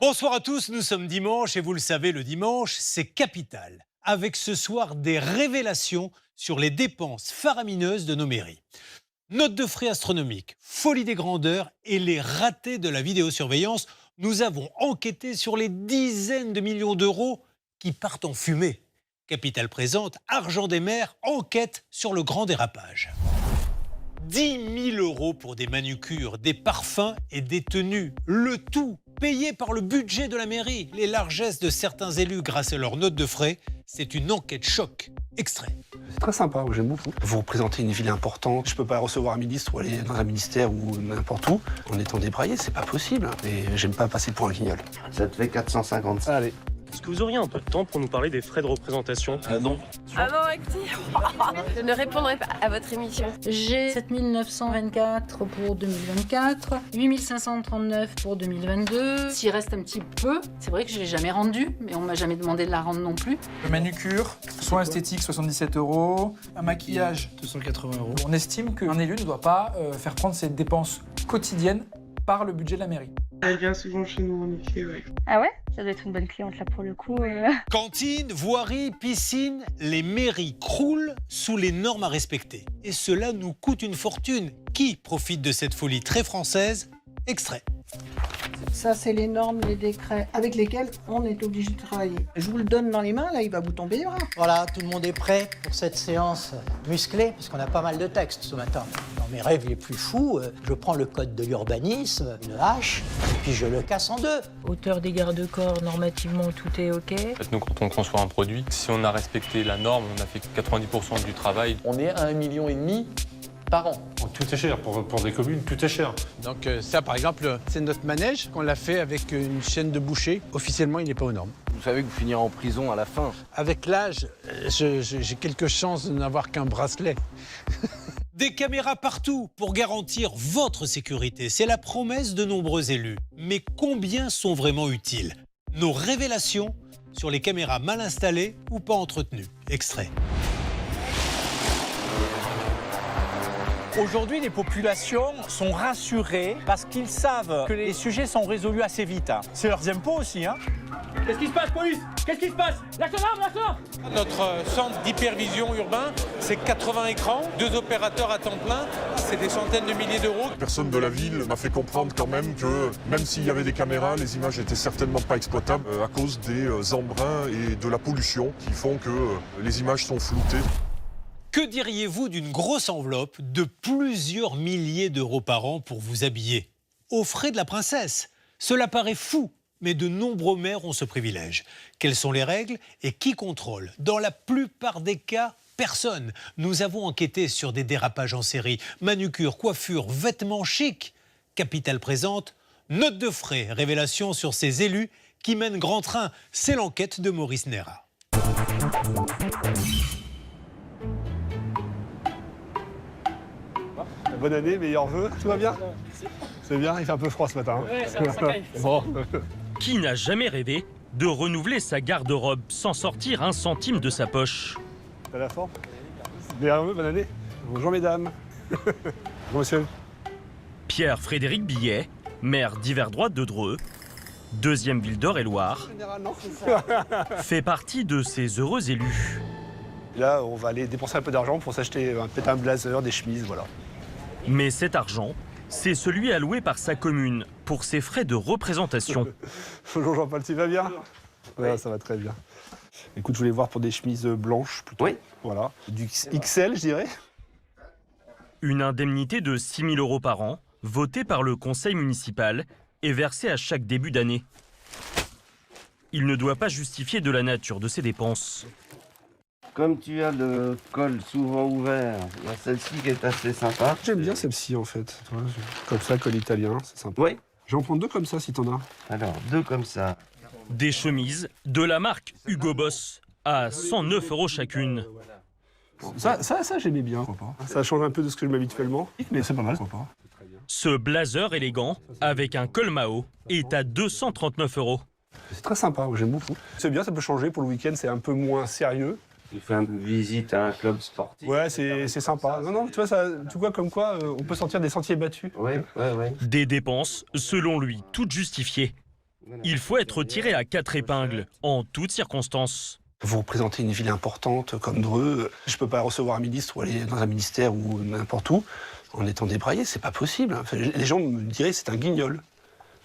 Bonsoir à tous, nous sommes dimanche et vous le savez, le dimanche, c'est capital. Avec ce soir des révélations sur les dépenses faramineuses de nos mairies. Notes de frais astronomiques, folie des grandeurs et les ratés de la vidéosurveillance, nous avons enquêté sur les dizaines de millions d'euros qui partent en fumée. Capital présente, Argent des maires, enquête sur le grand dérapage. 10 000 euros pour des manucures, des parfums et des tenues. Le tout payé par le budget de la mairie. Les largesses de certains élus grâce à leurs notes de frais, c'est une enquête choc. Extrait. C'est très sympa, j'aime beaucoup. Vous représentez une ville importante, je peux pas recevoir un ministre ou aller dans un ministère ou n'importe où en étant débraillé, c'est pas possible. Et j'aime pas passer pour un guignol. Ça te fait 450. Allez. Est-ce que vous auriez un peu de temps pour nous parler des frais de représentation? Non. Ah non, écoutez, je ne répondrai pas à votre émission. J'ai 7 924 pour 2024, 8 539 pour 2022. S'il reste un petit peu, c'est vrai que je ne l'ai jamais rendu, mais on m'a jamais demandé de la rendre non plus. Le manucure, soins esthétiques, 77 €. Un maquillage, 280 €. on estime qu'un élu ne doit pas faire prendre ses dépenses quotidiennes par le budget de la mairie. Elle vient souvent chez nous, en effet, ouais. Ah ouais? Ça doit être une bonne cliente là pour le coup. Cantine, voirie, piscine, les mairies croulent sous les normes à respecter. Et cela nous coûte une fortune. Qui profite de cette folie très française? Extrait. Ça, c'est les normes, les décrets avec lesquels on est obligé de travailler. Je vous le donne dans les mains, là, il va vous tomber les bras. Voilà, tout le monde est prêt pour cette séance musclée, parce qu'on a pas mal de textes ce matin. Dans mes rêves les plus fous, je prends le code de l'urbanisme, une hache, et puis je le casse en deux. Hauteur des garde-corps, normativement, tout est OK. En fait, nous, quand on conçoit un produit, si on a respecté la norme, on a fait 90% du travail. On est à 1,5 million par an. Tout est cher, pour des communes, tout est cher. Donc ça, par exemple, c'est notre manège qu'on l'a fait avec une chaîne de boucher. Officiellement, il n'est pas aux normes. Vous savez que vous finirez en prison à la fin. Avec l'âge, j'ai quelques chances de n'avoir qu'un bracelet. Des caméras partout pour garantir votre sécurité. C'est la promesse de nombreux élus. Mais combien sont vraiment utiles? Nos révélations sur les caméras mal installées ou pas entretenues. Extrait. Aujourd'hui, les populations sont rassurées parce qu'ils savent que les sujets sont résolus assez vite. C'est leurs impôts aussi. Qu'est-ce qui se passe, police? Qu'est-ce qui se passe? Lâche l'arme! Notre centre d'hypervision urbain, c'est 80 écrans, 2 opérateurs à temps plein, c'est des centaines de milliers d'euros. Personne de la ville m'a fait comprendre quand même que même s'il y avait des caméras, les images n'étaient certainement pas exploitables à cause des embruns et de la pollution qui font que les images sont floutées. Que diriez-vous d'une grosse enveloppe de plusieurs milliers d'euros par an pour vous habiller? Aux frais de la princesse. Cela paraît fou, mais de nombreux maires ont ce privilège. Quelles sont les règles et qui contrôle? Dans la plupart des cas, personne. Nous avons enquêté sur des dérapages en série. Manucure, coiffure, vêtements chics. Capital présente, note de frais, révélation sur ces élus qui mènent grand train. C'est l'enquête de Maurice Nera. Bonne année, meilleurs vœux. Tout va bien? C'est bien, il fait un peu froid ce matin. Ouais, ça Bon. Qui n'a jamais rêvé de renouveler sa garde-robe sans sortir un centime de sa poche? T'as la forme? Meilleurs vœux, bonne année. Bonjour mesdames. Bonjour monsieur. Pierre-Frédéric Billet, maire d'Yverdroit de Dreux, deuxième ville d'Eure-et-Loire, fait partie de ces heureux élus. Là, on va aller dépenser un peu d'argent pour s'acheter peut-être un blazer, des chemises, voilà. Mais cet argent, c'est celui alloué par sa commune pour ses frais de représentation. Bonjour Jean-Paul, tu vas bien? Ouais, ça va très bien. Écoute, je voulais voir pour des chemises blanches plutôt. Oui. Voilà. Du XL, je dirais. Une indemnité de 6 000 € par an, votée par le conseil municipal et versée à chaque début d'année. Il ne doit pas justifier de la nature de ses dépenses. Comme tu as le col souvent ouvert, il y a celle-ci qui est assez sympa. J'aime bien celle-ci en fait. Comme ça, col italien, c'est sympa. Oui. Je vais en prendre 2 comme ça si t'en as. Alors, 2 comme ça. Des chemises de la marque Hugo Boss à 109 € chacune. Ça j'aimais bien. Ça change un peu de ce que je mets habituellement, mais c'est pas mal. Ce blazer élégant, avec un col Mao, est à 239 €. C'est très sympa, j'aime beaucoup. C'est bien, ça peut changer pour le week-end, c'est un peu moins sérieux. Tu fais une visite à un club sportif. Ouais, c'est sympa. Non, tu vois, tu vois comme quoi on peut sortir des sentiers battus. Oui. Des dépenses, selon lui, toutes justifiées. il faut être tiré à 4 épingles, en toutes circonstances. Vous représentez une ville importante comme Dreux. Je ne peux pas recevoir un ministre ou aller dans un ministère ou n'importe où en étant débraillé, c'est pas possible. Enfin, les gens me diraient c'est un guignol.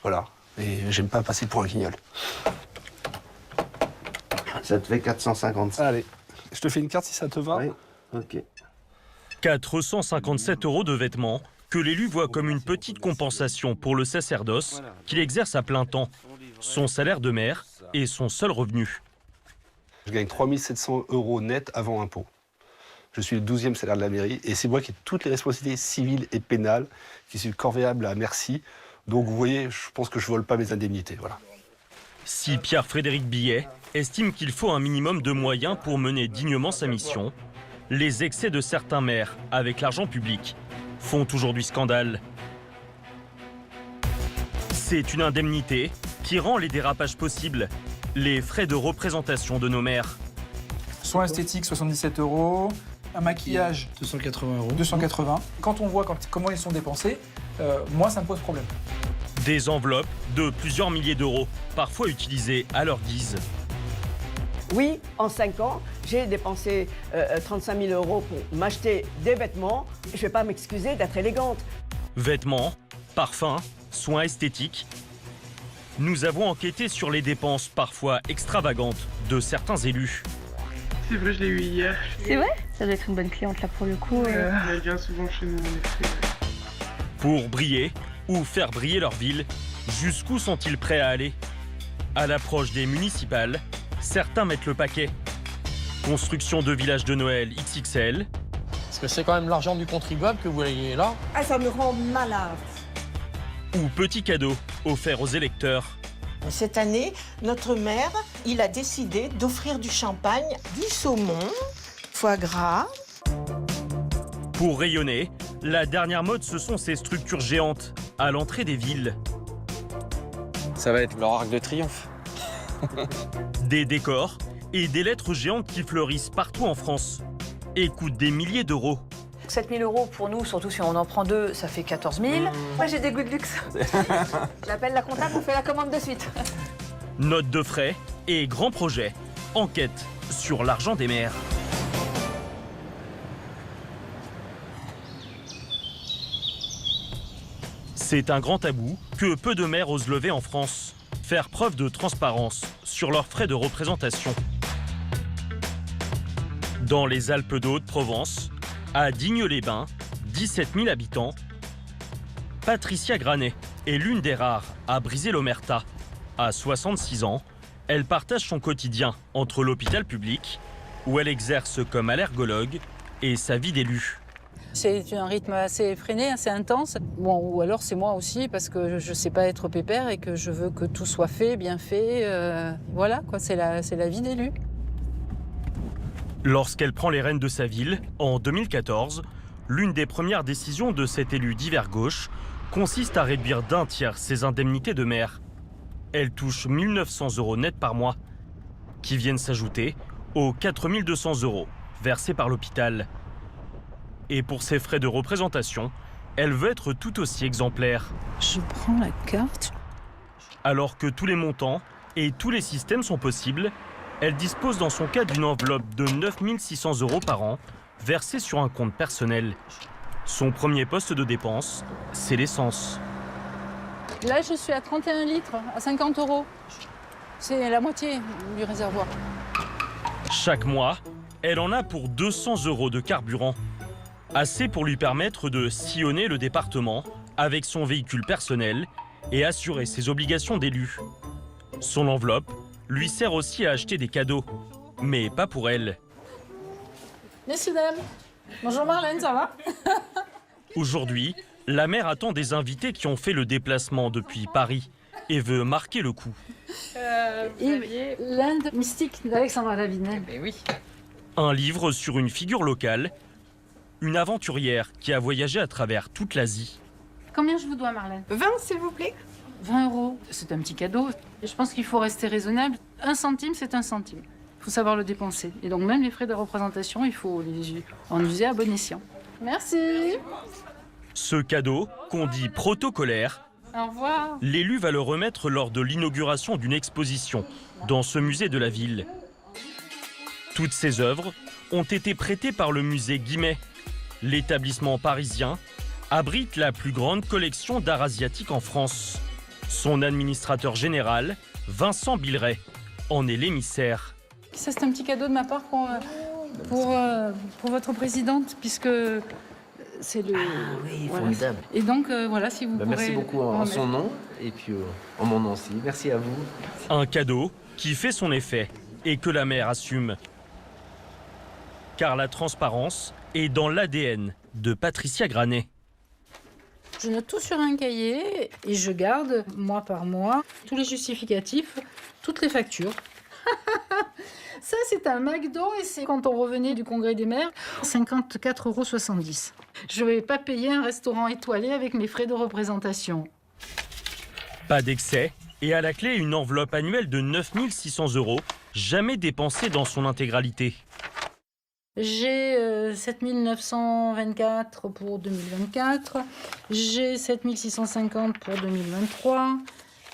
Voilà. Et j'aime pas passer pour un guignol. Ça te fait 450. Allez, je te fais une carte si ça te va. Oui, ok. 457 € de vêtements que l'élu voit comme une petite compensation pour le sacerdoce qu'il exerce à plein temps. Son salaire de maire est son seul revenu. Je gagne 3 700 € net avant impôt. Je suis le 12e salaire de la mairie et c'est moi qui ai toutes les responsabilités civiles et pénales, qui suis corvéable à merci. Donc vous voyez, je pense que je vole pas mes indemnités. Voilà. Si Pierre-Frédéric Billet estime qu'il faut un minimum de moyens pour mener dignement sa mission, les excès de certains maires avec l'argent public font aujourd'hui scandale. C'est une indemnité qui rend les dérapages possibles, les frais de représentation de nos maires. Soins esthétiques, 77 €. Un maquillage, 280 €. 280. Quand on voit comment ils sont dépensés, moi, ça me pose problème. Des enveloppes de plusieurs milliers d'euros, parfois utilisées à leur guise. Oui, en 5 ans, j'ai dépensé 35 000 € pour m'acheter des vêtements. Je ne vais pas m'excuser d'être élégante. Vêtements, parfums, soins esthétiques. Nous avons enquêté sur les dépenses parfois extravagantes de certains élus. C'est vrai, je l'ai eu hier. C'est vrai? Ça doit être une bonne cliente là pour le coup. Elle vient souvent chez nous, en effet. Pour briller ou faire briller leur ville, jusqu'où sont-ils prêts à aller? À l'approche des municipales, certains mettent le paquet. Construction de villages de Noël XXL. Parce que c'est quand même l'argent du contribuable que vous voyez là. Ah, ça me rend malade. Ou petits cadeaux offerts aux électeurs. Cette année, notre maire, il a décidé d'offrir du champagne, du saumon, foie gras. Pour rayonner, la dernière mode, ce sont ces structures géantes à l'entrée des villes. Ça va être leur arc de triomphe. Des décors et des lettres géantes qui fleurissent partout en France et coûtent des milliers d'euros. 7 000 € pour nous, surtout si on en prend 2, ça fait 14 000. Moi, j'ai des goûts de luxe. J'appelle la comptable, on fait la commande de suite. Notes de frais et grands projets. Enquête sur l'argent des maires. C'est un grand tabou que peu de maires osent lever en France. Faire preuve de transparence sur leurs frais de représentation. Dans les Alpes de Haute-Provence, à Digne-les-Bains, 17 000 habitants, Patricia Granet est l'une des rares à briser l'omerta. À 66 ans, elle partage son quotidien entre l'hôpital public, où elle exerce comme allergologue, et sa vie d'élu. C'est un rythme assez effréné, assez intense. Bon, ou alors c'est moi aussi, parce que je ne sais pas être pépère et que je veux que tout soit fait, bien fait. Voilà, quoi, c'est la vie d'élu. Lorsqu'elle prend les rênes de sa ville, en 2014, l'une des premières décisions de cet élu d'hiver gauche consiste à réduire d'un tiers ses indemnités de maire. Elle touche 1 900 € net par mois, qui viennent s'ajouter aux 4 200 € versés par l'hôpital. Et pour ses frais de représentation, elle veut être tout aussi exemplaire. Je prends la carte. Alors que tous les montants et tous les systèmes sont possibles, elle dispose dans son cas d'une enveloppe de 9 600 € par an, versée sur un compte personnel. Son premier poste de dépense, c'est l'essence. Là, je suis à 31 litres, à 50 €. C'est la moitié du réservoir. Chaque mois, elle en a pour 200 € de carburant. Assez pour lui permettre de sillonner le département avec son véhicule personnel et assurer ses obligations d'élu. Son enveloppe lui sert aussi à acheter des cadeaux, mais pas pour elle. Messieurs, dames. Bonjour Marlène, ça va? Aujourd'hui, la maire attend des invités qui ont fait le déplacement depuis Paris et veut marquer le coup. L'Inde mystique d'Alexandra David-Nel. Oui. Un livre sur une figure locale, une aventurière qui a voyagé à travers toute l'Asie. Combien je vous dois, Marlène? 20, s'il vous plaît. 20 €. C'est un petit cadeau. Je pense qu'il faut rester raisonnable. 1 centime, c'est 1 centime. Il faut savoir le dépenser. Et donc même les frais de représentation, il faut en user à bon escient. Merci. Ce cadeau, qu'on dit protocolaire, Au revoir. L'élu va le remettre lors de l'inauguration d'une exposition dans ce musée de la ville. Toutes ces œuvres ont été prêtées par le musée Guimet. L'établissement parisien abrite la plus grande collection d'art asiatique en France. Son administrateur général, Vincent Billeret, en est l'émissaire. Ça, c'est un petit cadeau de ma part pour votre présidente, puisque c'est le... Ah oui, voilà. formidable. Et donc, voilà, si vous pourrez... Merci beaucoup en son nom et puis en mon nom aussi. Merci à vous. Un cadeau qui fait son effet et que la maire assume. Car la transparence est dans l'ADN de Patricia Granet. Je note tout sur un cahier et je garde, mois par mois, tous les justificatifs, toutes les factures. Ça, c'est un McDo et c'est quand on revenait du congrès des maires, 54,70 €. Je ne vais pas payer un restaurant étoilé avec mes frais de représentation. Pas d'excès et à la clé une enveloppe annuelle de 9 600 €, jamais dépensée dans son intégralité. J'ai 7 924 pour 2024, j'ai 7 650 pour 2023,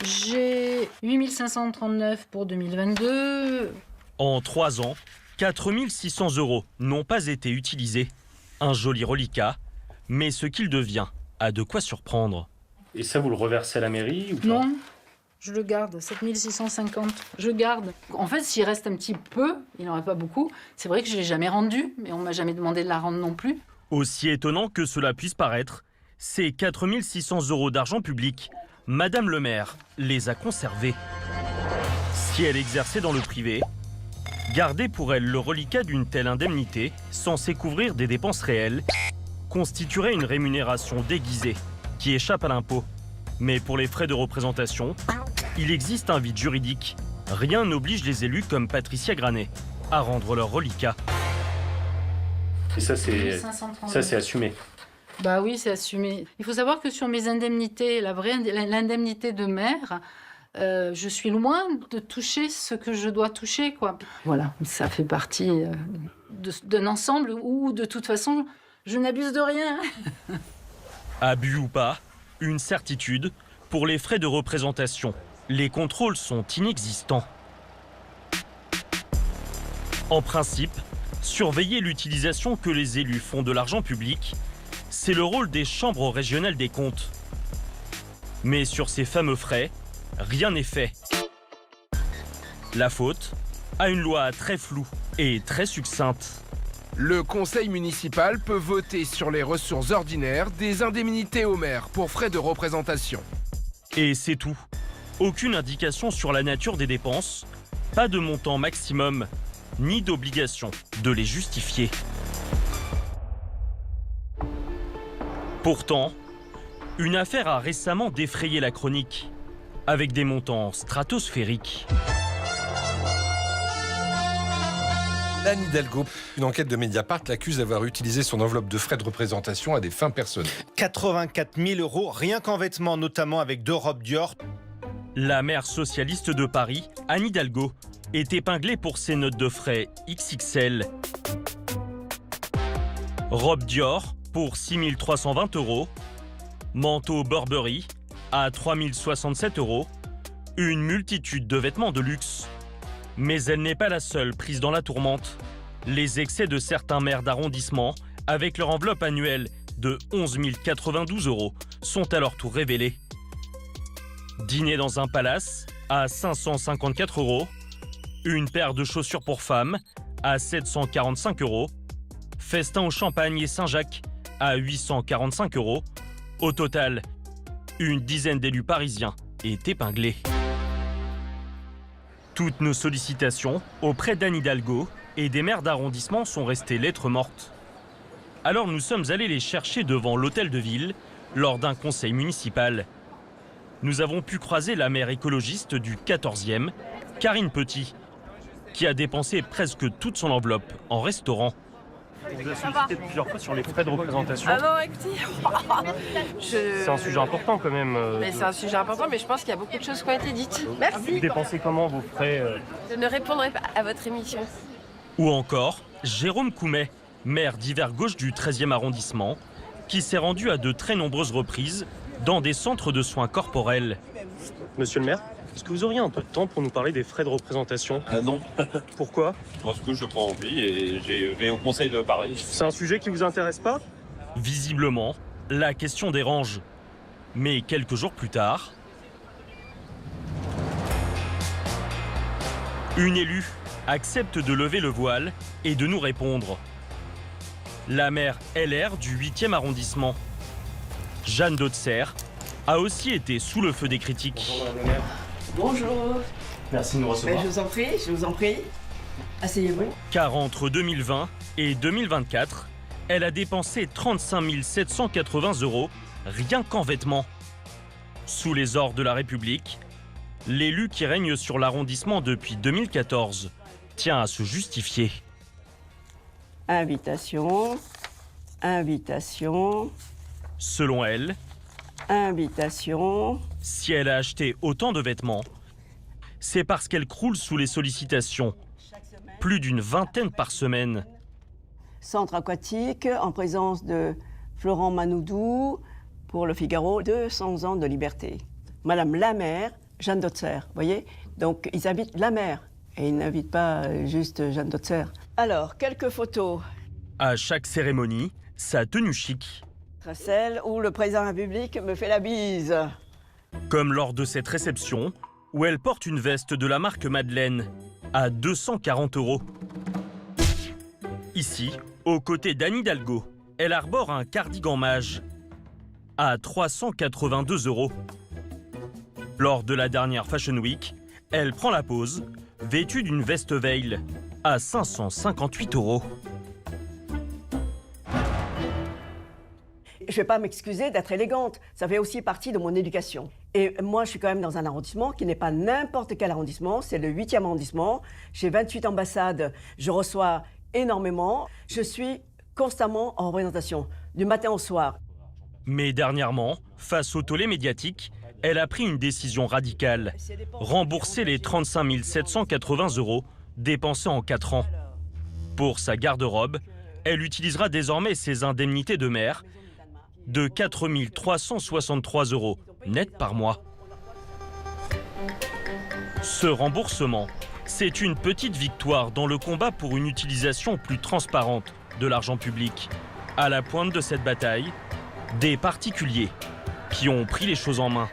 j'ai 8 539 pour 2022. En 3 ans, 4 600 € n'ont pas été utilisés. Un joli reliquat, mais ce qu'il devient a de quoi surprendre. Et ça, vous le reversez à la mairie ou pas? Non, je le garde, 7 650, je garde. En fait, s'il reste un petit peu, il n'en aurait pas beaucoup, c'est vrai que je ne l'ai jamais rendu, mais on ne m'a jamais demandé de la rendre non plus. Aussi étonnant que cela puisse paraître, ces 4 600 € d'argent public, Madame le maire les a conservés. Si elle exerçait dans le privé, garder pour elle le reliquat d'une telle indemnité, censée couvrir des dépenses réelles, constituerait une rémunération déguisée qui échappe à l'impôt. Mais pour les frais de représentation, il existe un vide juridique. Rien n'oblige les élus comme Patricia Granet à rendre leur reliquat. Et ça, c'est assumé. Bah oui, c'est assumé. Il faut savoir que sur mes indemnités, l'indemnité de maire, je suis loin de toucher ce que je dois toucher, quoi. Voilà, ça fait partie d'un ensemble où, de toute façon, je n'abuse de rien. Abus ou pas, une certitude, pour les frais de représentation, les contrôles sont inexistants. En principe, surveiller l'utilisation que les élus font de l'argent public, c'est le rôle des chambres régionales des comptes. Mais sur ces fameux frais, rien n'est fait. La faute à une loi très floue et très succincte. Le conseil municipal peut voter sur les ressources ordinaires des indemnités aux maires pour frais de représentation. Et c'est tout. Aucune indication sur la nature des dépenses, pas de montant maximum, ni d'obligation de les justifier. Pourtant, une affaire a récemment défrayé la chronique, avec des montants stratosphériques. Anne Hidalgo, une enquête de Mediapart l'accuse d'avoir utilisé son enveloppe de frais de représentation à des fins personnelles. 84 000 €, rien qu'en vêtements, notamment avec 2 robes Dior. La maire socialiste de Paris, Anne Hidalgo, est épinglée pour ses notes de frais XXL. Robe Dior pour 6 320 €, manteau Burberry à 3 067 €, une multitude de vêtements de luxe. Mais elle n'est pas la seule prise dans la tourmente. Les excès de certains maires d'arrondissement, avec leur enveloppe annuelle de 11 092 €, sont à leur tour révélés. Dîner dans un palace à 554 €, une paire de chaussures pour femmes à 745 €, festin au champagne et Saint-Jacques à 845 €. Au total, une dizaine d'élus parisiens est épinglée. Toutes nos sollicitations auprès d'Anne Hidalgo et des maires d'arrondissement sont restées lettres mortes. Alors nous sommes allés les chercher devant l'hôtel de ville lors d'un conseil municipal. Nous avons pu croiser la maire écologiste du 14e, Karine Petit, qui a dépensé presque toute son enveloppe en restaurant. On vous a sollicité plusieurs fois sur les frais de représentation. Ah non, écoutez, C'est un sujet important quand même. Mais c'est un sujet important, mais je pense qu'il y a beaucoup de choses qui ont été dites. Merci. Vous dépensez comment vos frais Je ne répondrai pas à votre émission. Ou encore Jérôme Coumet, maire d'Hiver Gauche du 13e arrondissement, qui s'est rendu à de très nombreuses reprises dans des centres de soins corporels. Monsieur le maire, est-ce que vous auriez un peu de temps pour nous parler des frais de représentation? Non. Pourquoi? Parce que je prends envie et je vais au conseil de parler. C'est un sujet qui vous intéresse pas? Visiblement, la question dérange. Mais quelques jours plus tard, une élue accepte de lever le voile et de nous répondre. La maire LR du 8e arrondissement, Jeanne Dotzer, a aussi été sous le feu des critiques. Bonjour Madame la maire. Bonjour. Merci de nous recevoir. Je vous en prie. Asseyez-vous. Car entre 2020 et 2024, elle a dépensé 35 780 € rien qu'en vêtements. Sous les ordres de la République, l'élu qui règne sur l'arrondissement depuis 2014 tient à se justifier. Invitation. Selon elle, Invitation. si elle a acheté autant de vêtements, c'est parce qu'elle croule sous les sollicitations. Plus d'une vingtaine par semaine. Centre aquatique en présence de Florent Manoudou pour Le Figaro, 200 ans de liberté. Madame la maire, Jeanne Dotzer, vous voyez? Donc ils invitent la maire et ils n'invitent pas juste Jeanne Dotzer. Alors, quelques photos. À chaque cérémonie, sa tenue chic. Celle où le président de la République me fait la bise. Comme lors de cette réception, où elle porte une veste de la marque Madeleine à 240 €. Ici, aux côtés d'Anne Hidalgo, elle arbore un cardigan mage à 382 €. Lors de la dernière Fashion Week, elle prend la pose, vêtue d'une veste Veil à 558 €. Je ne vais pas m'excuser d'être élégante, ça fait aussi partie de mon éducation. Et moi, je suis quand même dans un arrondissement qui n'est pas n'importe quel arrondissement, c'est le 8e arrondissement. J'ai 28 ambassades, je reçois énormément. Je suis constamment en représentation, du matin au soir. Mais dernièrement, face au tollé médiatique, elle a pris une décision radicale. Rembourser les 35 780 € dépensés en 4 ans. Pour sa garde-robe, elle utilisera désormais ses indemnités de maire de 4 363 € net par mois. Ce remboursement, c'est une petite victoire dans le combat pour une utilisation plus transparente de l'argent public. À la pointe de cette bataille, des particuliers qui ont pris les choses en main.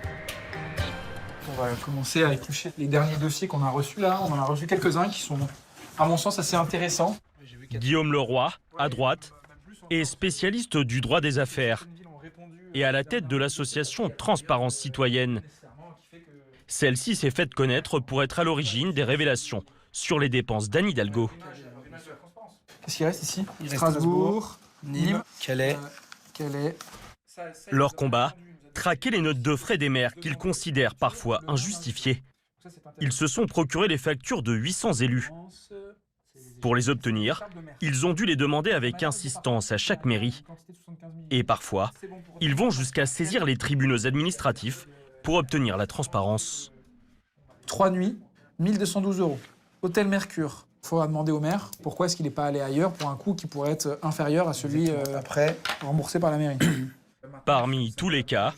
On va commencer à éplucher les derniers dossiers qu'on a reçus là. On en a reçu quelques-uns qui sont, à mon sens, assez intéressants. Guillaume Leroy, à droite, est spécialiste du droit des affaires et à la tête de l'association Transparence Citoyenne. Celle-ci s'est faite connaître pour être à l'origine des révélations sur les dépenses d'Anne Hidalgo. Qu'est-ce qui reste ici? Strasbourg, Nîmes, Calais. Leur combat, traquer les notes de frais des maires qu'ils considèrent parfois injustifiées. Ils se sont procuré les factures de 800 élus. Pour les obtenir, ils ont dû les demander avec insistance à chaque mairie. Et parfois, ils vont jusqu'à saisir les tribunaux administratifs pour obtenir la transparence. 3 nuits, 1212 €. Hôtel Mercure. Il faudra demander au maire pourquoi est-ce qu'il n'est pas allé ailleurs pour un coût qui pourrait être inférieur à celui après remboursé par la mairie. Parmi tous les cas,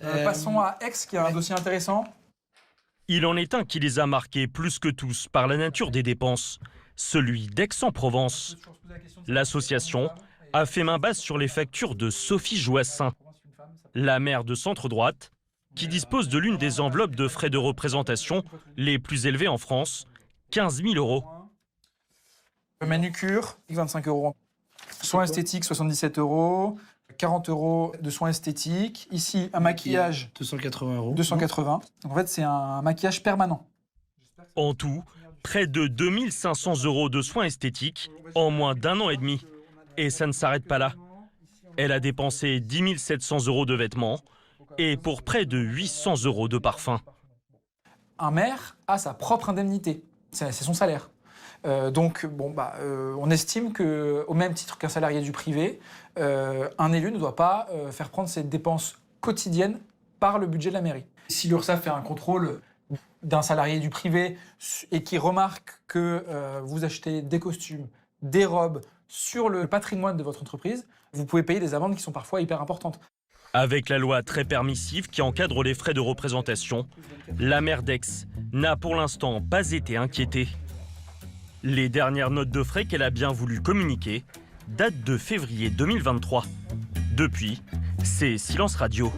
Passons à Aix, qui a un dossier intéressant. il en est un qui les a marqués plus que tous par la nature des dépenses, celui d'Aix-en-Provence. L'association a fait main basse sur les factures de Sophie Joassin, la maire de centre-droite, qui dispose de l'une des enveloppes de frais de représentation les plus élevées en France, 15 000 €. Manucure, 25 €. Soins esthétiques, 77 €. 40 € de soins esthétiques. Ici, un maquillage. 280 €. 280. Donc, en fait, c'est un maquillage permanent. En tout, près de 2500 € de soins esthétiques en moins d'1 an et demi. Et ça ne s'arrête pas là. Elle a dépensé 10 700 € de vêtements et pour près de 800 € de parfums. Un maire a sa propre indemnité. C'est son salaire. On estime qu'au même titre qu'un salarié du privé, un élu ne doit pas faire prendre ses dépenses quotidiennes par le budget de la mairie. Si l'URSSAF fait un contrôle d'un salarié du privé et qui remarque que vous achetez des costumes, des robes sur le patrimoine de votre entreprise, vous pouvez payer des amendes qui sont parfois hyper importantes. Avec la loi très permissive qui encadre les frais de représentation, la maire d'Aix n'a pour l'instant pas été inquiétée. Les dernières notes de frais qu'elle a bien voulu communiquer datent de février 2023. Depuis, c'est silence radio.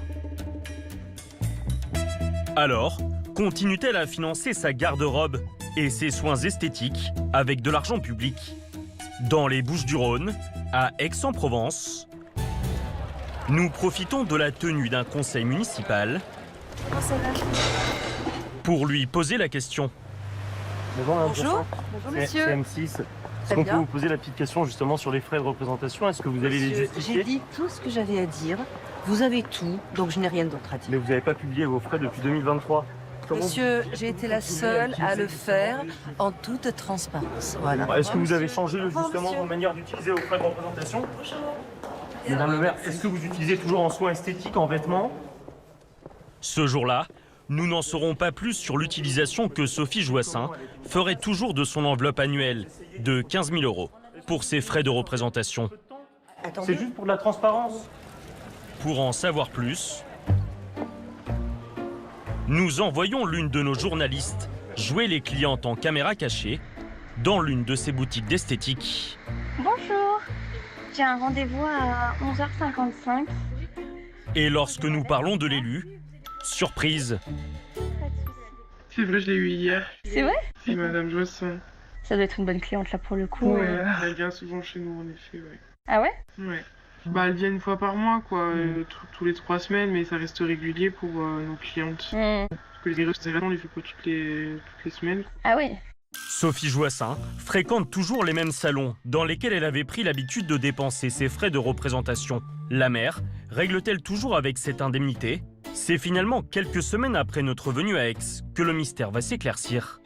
Alors, continue-t-elle à financer sa garde-robe et ses soins esthétiques avec de l'argent public? Dans les Bouches-du-Rhône, à Aix-en-Provence, nous profitons de la tenue d'un conseil municipal pour lui poser la question. Bonjour. Bonjour monsieur. C'est M6. Est-ce qu'on peut vous poser la petite question justement sur les frais de représentation? Est-ce que vous allez les justifier? J'ai dit tout ce que j'avais à dire. Vous avez tout, donc je n'ai rien d'autre à dire. Mais vous n'avez pas publié vos frais depuis 2023. Monsieur, j'ai été la seule à le faire en toute transparence. Voilà. Est-ce que vous avez changé justement vos manières d'utiliser vos frais de représentation? Madame le maire, est-ce que vous utilisez toujours en soins esthétiques, en vêtements? Ce jour-là, nous n'en saurons pas plus sur l'utilisation que Sophie Joissaint ferait toujours de son enveloppe annuelle de 15 000 € pour ses frais de représentation. C'est juste pour de la transparence. Pour en savoir plus, nous envoyons l'une de nos journalistes jouer les clientes en caméra cachée dans l'une de ses boutiques d'esthétique. Bonjour, j'ai un rendez-vous à 11h55. Et lorsque nous parlons de l'élu, surprise. C'est vrai, je l'ai eu hier. C'est vrai? C'est Madame Joissaint. Ça doit être une bonne cliente là pour le coup. Ouais, elle vient souvent chez nous en effet, ouais. Ah ouais? Ouais. Bah, elle vient une fois par mois, quoi, tous les 3 semaines, mais ça reste régulier pour nos clientes. Parce que les vêtements, on les fait pas toutes les semaines. Ah oui. Sophie Joissaint fréquente toujours les mêmes salons dans lesquels elle avait pris l'habitude de dépenser ses frais de représentation. La maire règle-t-elle toujours avec cette indemnité? C'est finalement quelques semaines après notre venue à Aix que le mystère va s'éclaircir.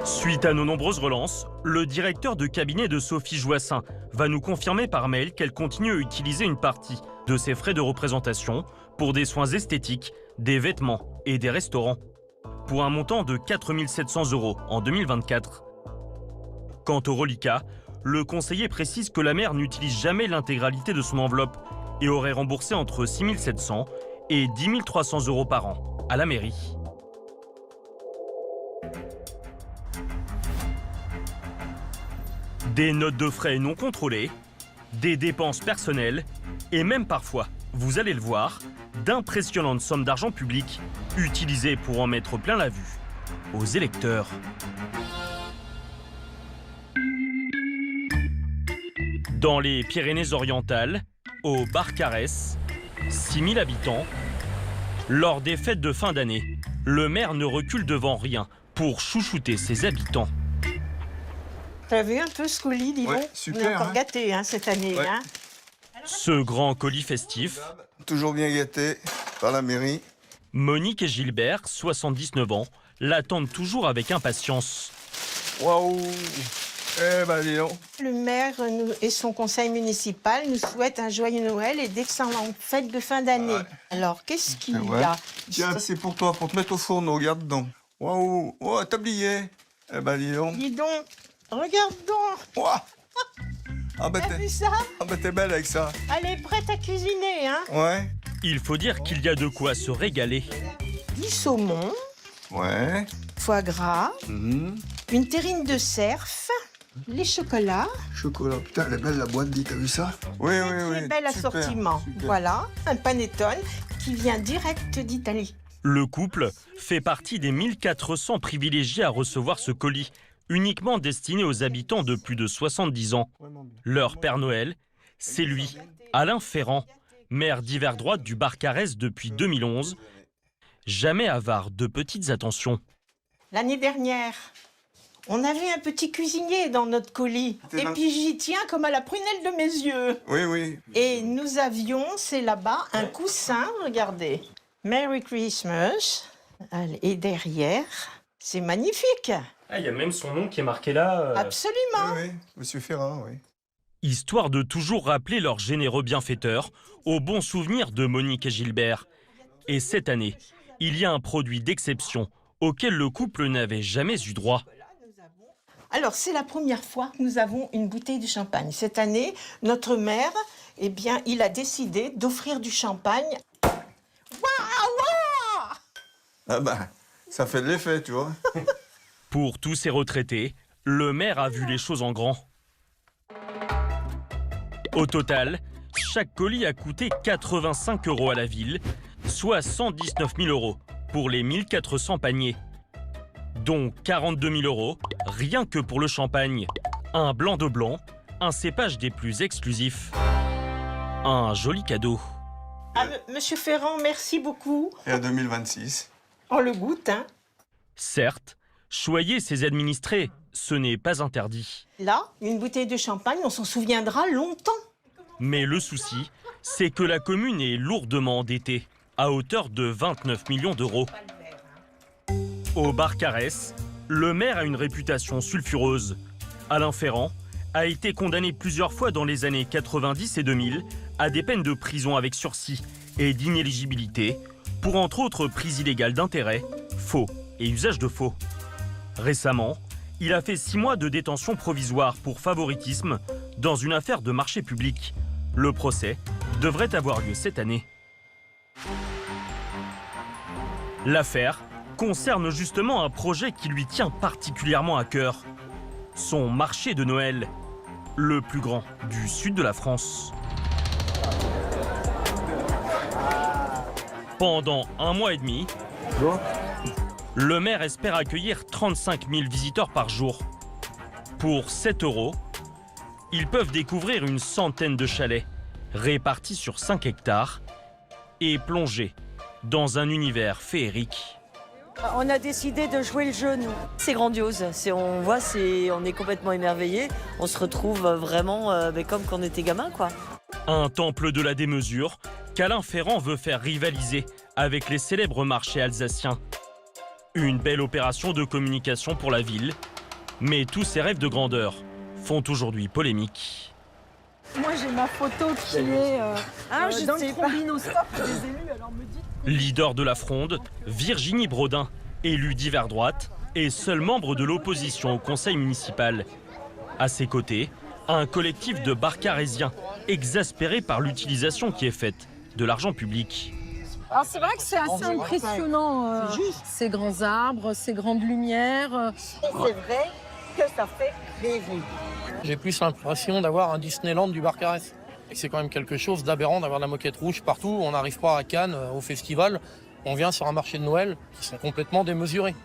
Suite à nos nombreuses relances, le directeur de cabinet de Sophie Joissaint va nous confirmer par mail qu'elle continue à utiliser une partie de ses frais de représentation pour des soins esthétiques, des vêtements et des restaurants, pour un montant de 4 700 € en 2024. Quant au reliquat, le conseiller précise que la maire n'utilise jamais l'intégralité de son enveloppe et aurait remboursé entre 6 700 et 10 300 € par an à la mairie. Des notes de frais non contrôlées, des dépenses personnelles et même parfois, vous allez le voir, d'impressionnantes sommes d'argent public utilisées pour en mettre plein la vue aux électeurs. Dans les Pyrénées-Orientales, au Barcarès, 6000 habitants, lors des fêtes de fin d'année, le maire ne recule devant rien pour chouchouter ses habitants. T'as vu un peu ce colis, dis donc? Ouais, super, on est encore hein. gâtés cette année. Ouais. Hein. Ce grand colis festif, Toujours bien gâté par la mairie. Monique et Gilbert, 79 ans, l'attendent toujours avec impatience. Waouh! Eh ben, dis donc. Le maire et son conseil municipal nous souhaitent un joyeux Noël et d'excellentes fêtes de fin d'année. Ouais. Alors, qu'est-ce qu'il y a? Tiens, c'est pour toi, pour te mettre au fourneau, regarde donc. Waouh! Oh, un tablier! Eh ben, dis donc. Dis donc, regarde donc! Ouah. Ah ben, t'as vu ça? Ah ben, t'es belle avec ça. Elle est prête à cuisiner, hein? Ouais. Il faut dire qu'il y a de quoi se régaler. Du saumon. Ouais. Foie gras. Une terrine de cerf. Les chocolats. Chocolat. Putain, elle est belle la boîte, dis, t'as vu ça? Oui, oui, oui. Un bel assortiment. Super. Voilà, un panettone qui vient direct d'Italie. Le couple fait partie des 1400 privilégiés à recevoir ce colis, uniquement destiné aux habitants de plus de 70 ans. Leur Père Noël, c'est lui, Alain Ferrand, maire d'hiver droite du Barcarès depuis 2011. Jamais avare de petites attentions. L'année dernière, on avait un petit cuisinier dans notre colis. Et puis j'y tiens comme à la prunelle de mes yeux. Oui, oui. Et nous avions, c'est là-bas, un coussin, regardez. Merry Christmas. Et derrière, c'est magnifique. Ah, il y a même son nom qui est marqué là. Absolument. Oui, oui, Monsieur Ferrand, oui. Histoire de toujours rappeler leurs généreux bienfaiteurs au bon souvenir de Monique et Gilbert. Et cette année, il y a un produit d'exception auquel le couple n'avait jamais eu droit. Alors, c'est la première fois que nous avons une bouteille de champagne. Cette année, notre maire, eh bien, il a décidé d'offrir du champagne. Waouh! Ah bah, ça fait de l'effet, tu vois. Pour tous ces retraités, le maire a vu les choses en grand. Au total, chaque colis a coûté 85 € à la ville, soit 119 000 € pour les 1400 paniers. Dont 42 000 € rien que pour le champagne. Un blanc de blanc, un cépage des plus exclusifs. Un joli cadeau. Ah, Monsieur Ferrand, merci beaucoup. Et à 2026. On le goûte, hein. Certes, choyer ses administrés, ce n'est pas interdit. Là, une bouteille de champagne, on s'en souviendra longtemps. Mais le souci, c'est que la commune est lourdement endettée, à hauteur de 29 millions d'euros. Au Barcarès, le maire a une réputation sulfureuse. Alain Ferrand a été condamné plusieurs fois dans les années 90 et 2000 à des peines de prison avec sursis et d'inéligibilité pour entre autres prise illégale d'intérêt, faux et usage de faux. Récemment, il a fait 6 mois de détention provisoire pour favoritisme dans une affaire de marché public. Le procès devrait avoir lieu cette année. L'affaire concerne justement un projet qui lui tient particulièrement à cœur. Son marché de Noël, le plus grand du sud de la France. Pendant 1 mois et demi, le maire espère accueillir 35 000 visiteurs par jour. Pour 7 €, ils peuvent découvrir une centaine de chalets répartis sur 5 hectares et plonger dans un univers féerique. On a décidé de jouer le jeu, nous. C'est grandiose. On est complètement émerveillés. On se retrouve vraiment comme quand on était gamin, quoi. Un temple de la démesure qu'Alain Ferrand veut faire rivaliser avec les célèbres marchés alsaciens. Une belle opération de communication pour la ville, mais tous ces rêves de grandeur font aujourd'hui polémique. Moi j'ai ma photo qui est dans le trombinoscope des élus, alors me dites... Leader de la fronde, Virginie Brodin, élue d'hiver droite et seule membre de l'opposition au conseil municipal. À ses côtés, un collectif de barcarésiens exaspérés par l'utilisation qui est faite de l'argent public. Alors c'est vrai que c'est assez impressionnant, ces grands arbres, ces grandes lumières. C'est vrai que ça fait rêver. J'ai plus l'impression d'avoir un Disneyland du Barcarès. C'est quand même quelque chose d'aberrant d'avoir de la moquette rouge partout. On n'arrive pas à Cannes, au festival. On vient sur un marché de Noël qui sont complètement démesurés.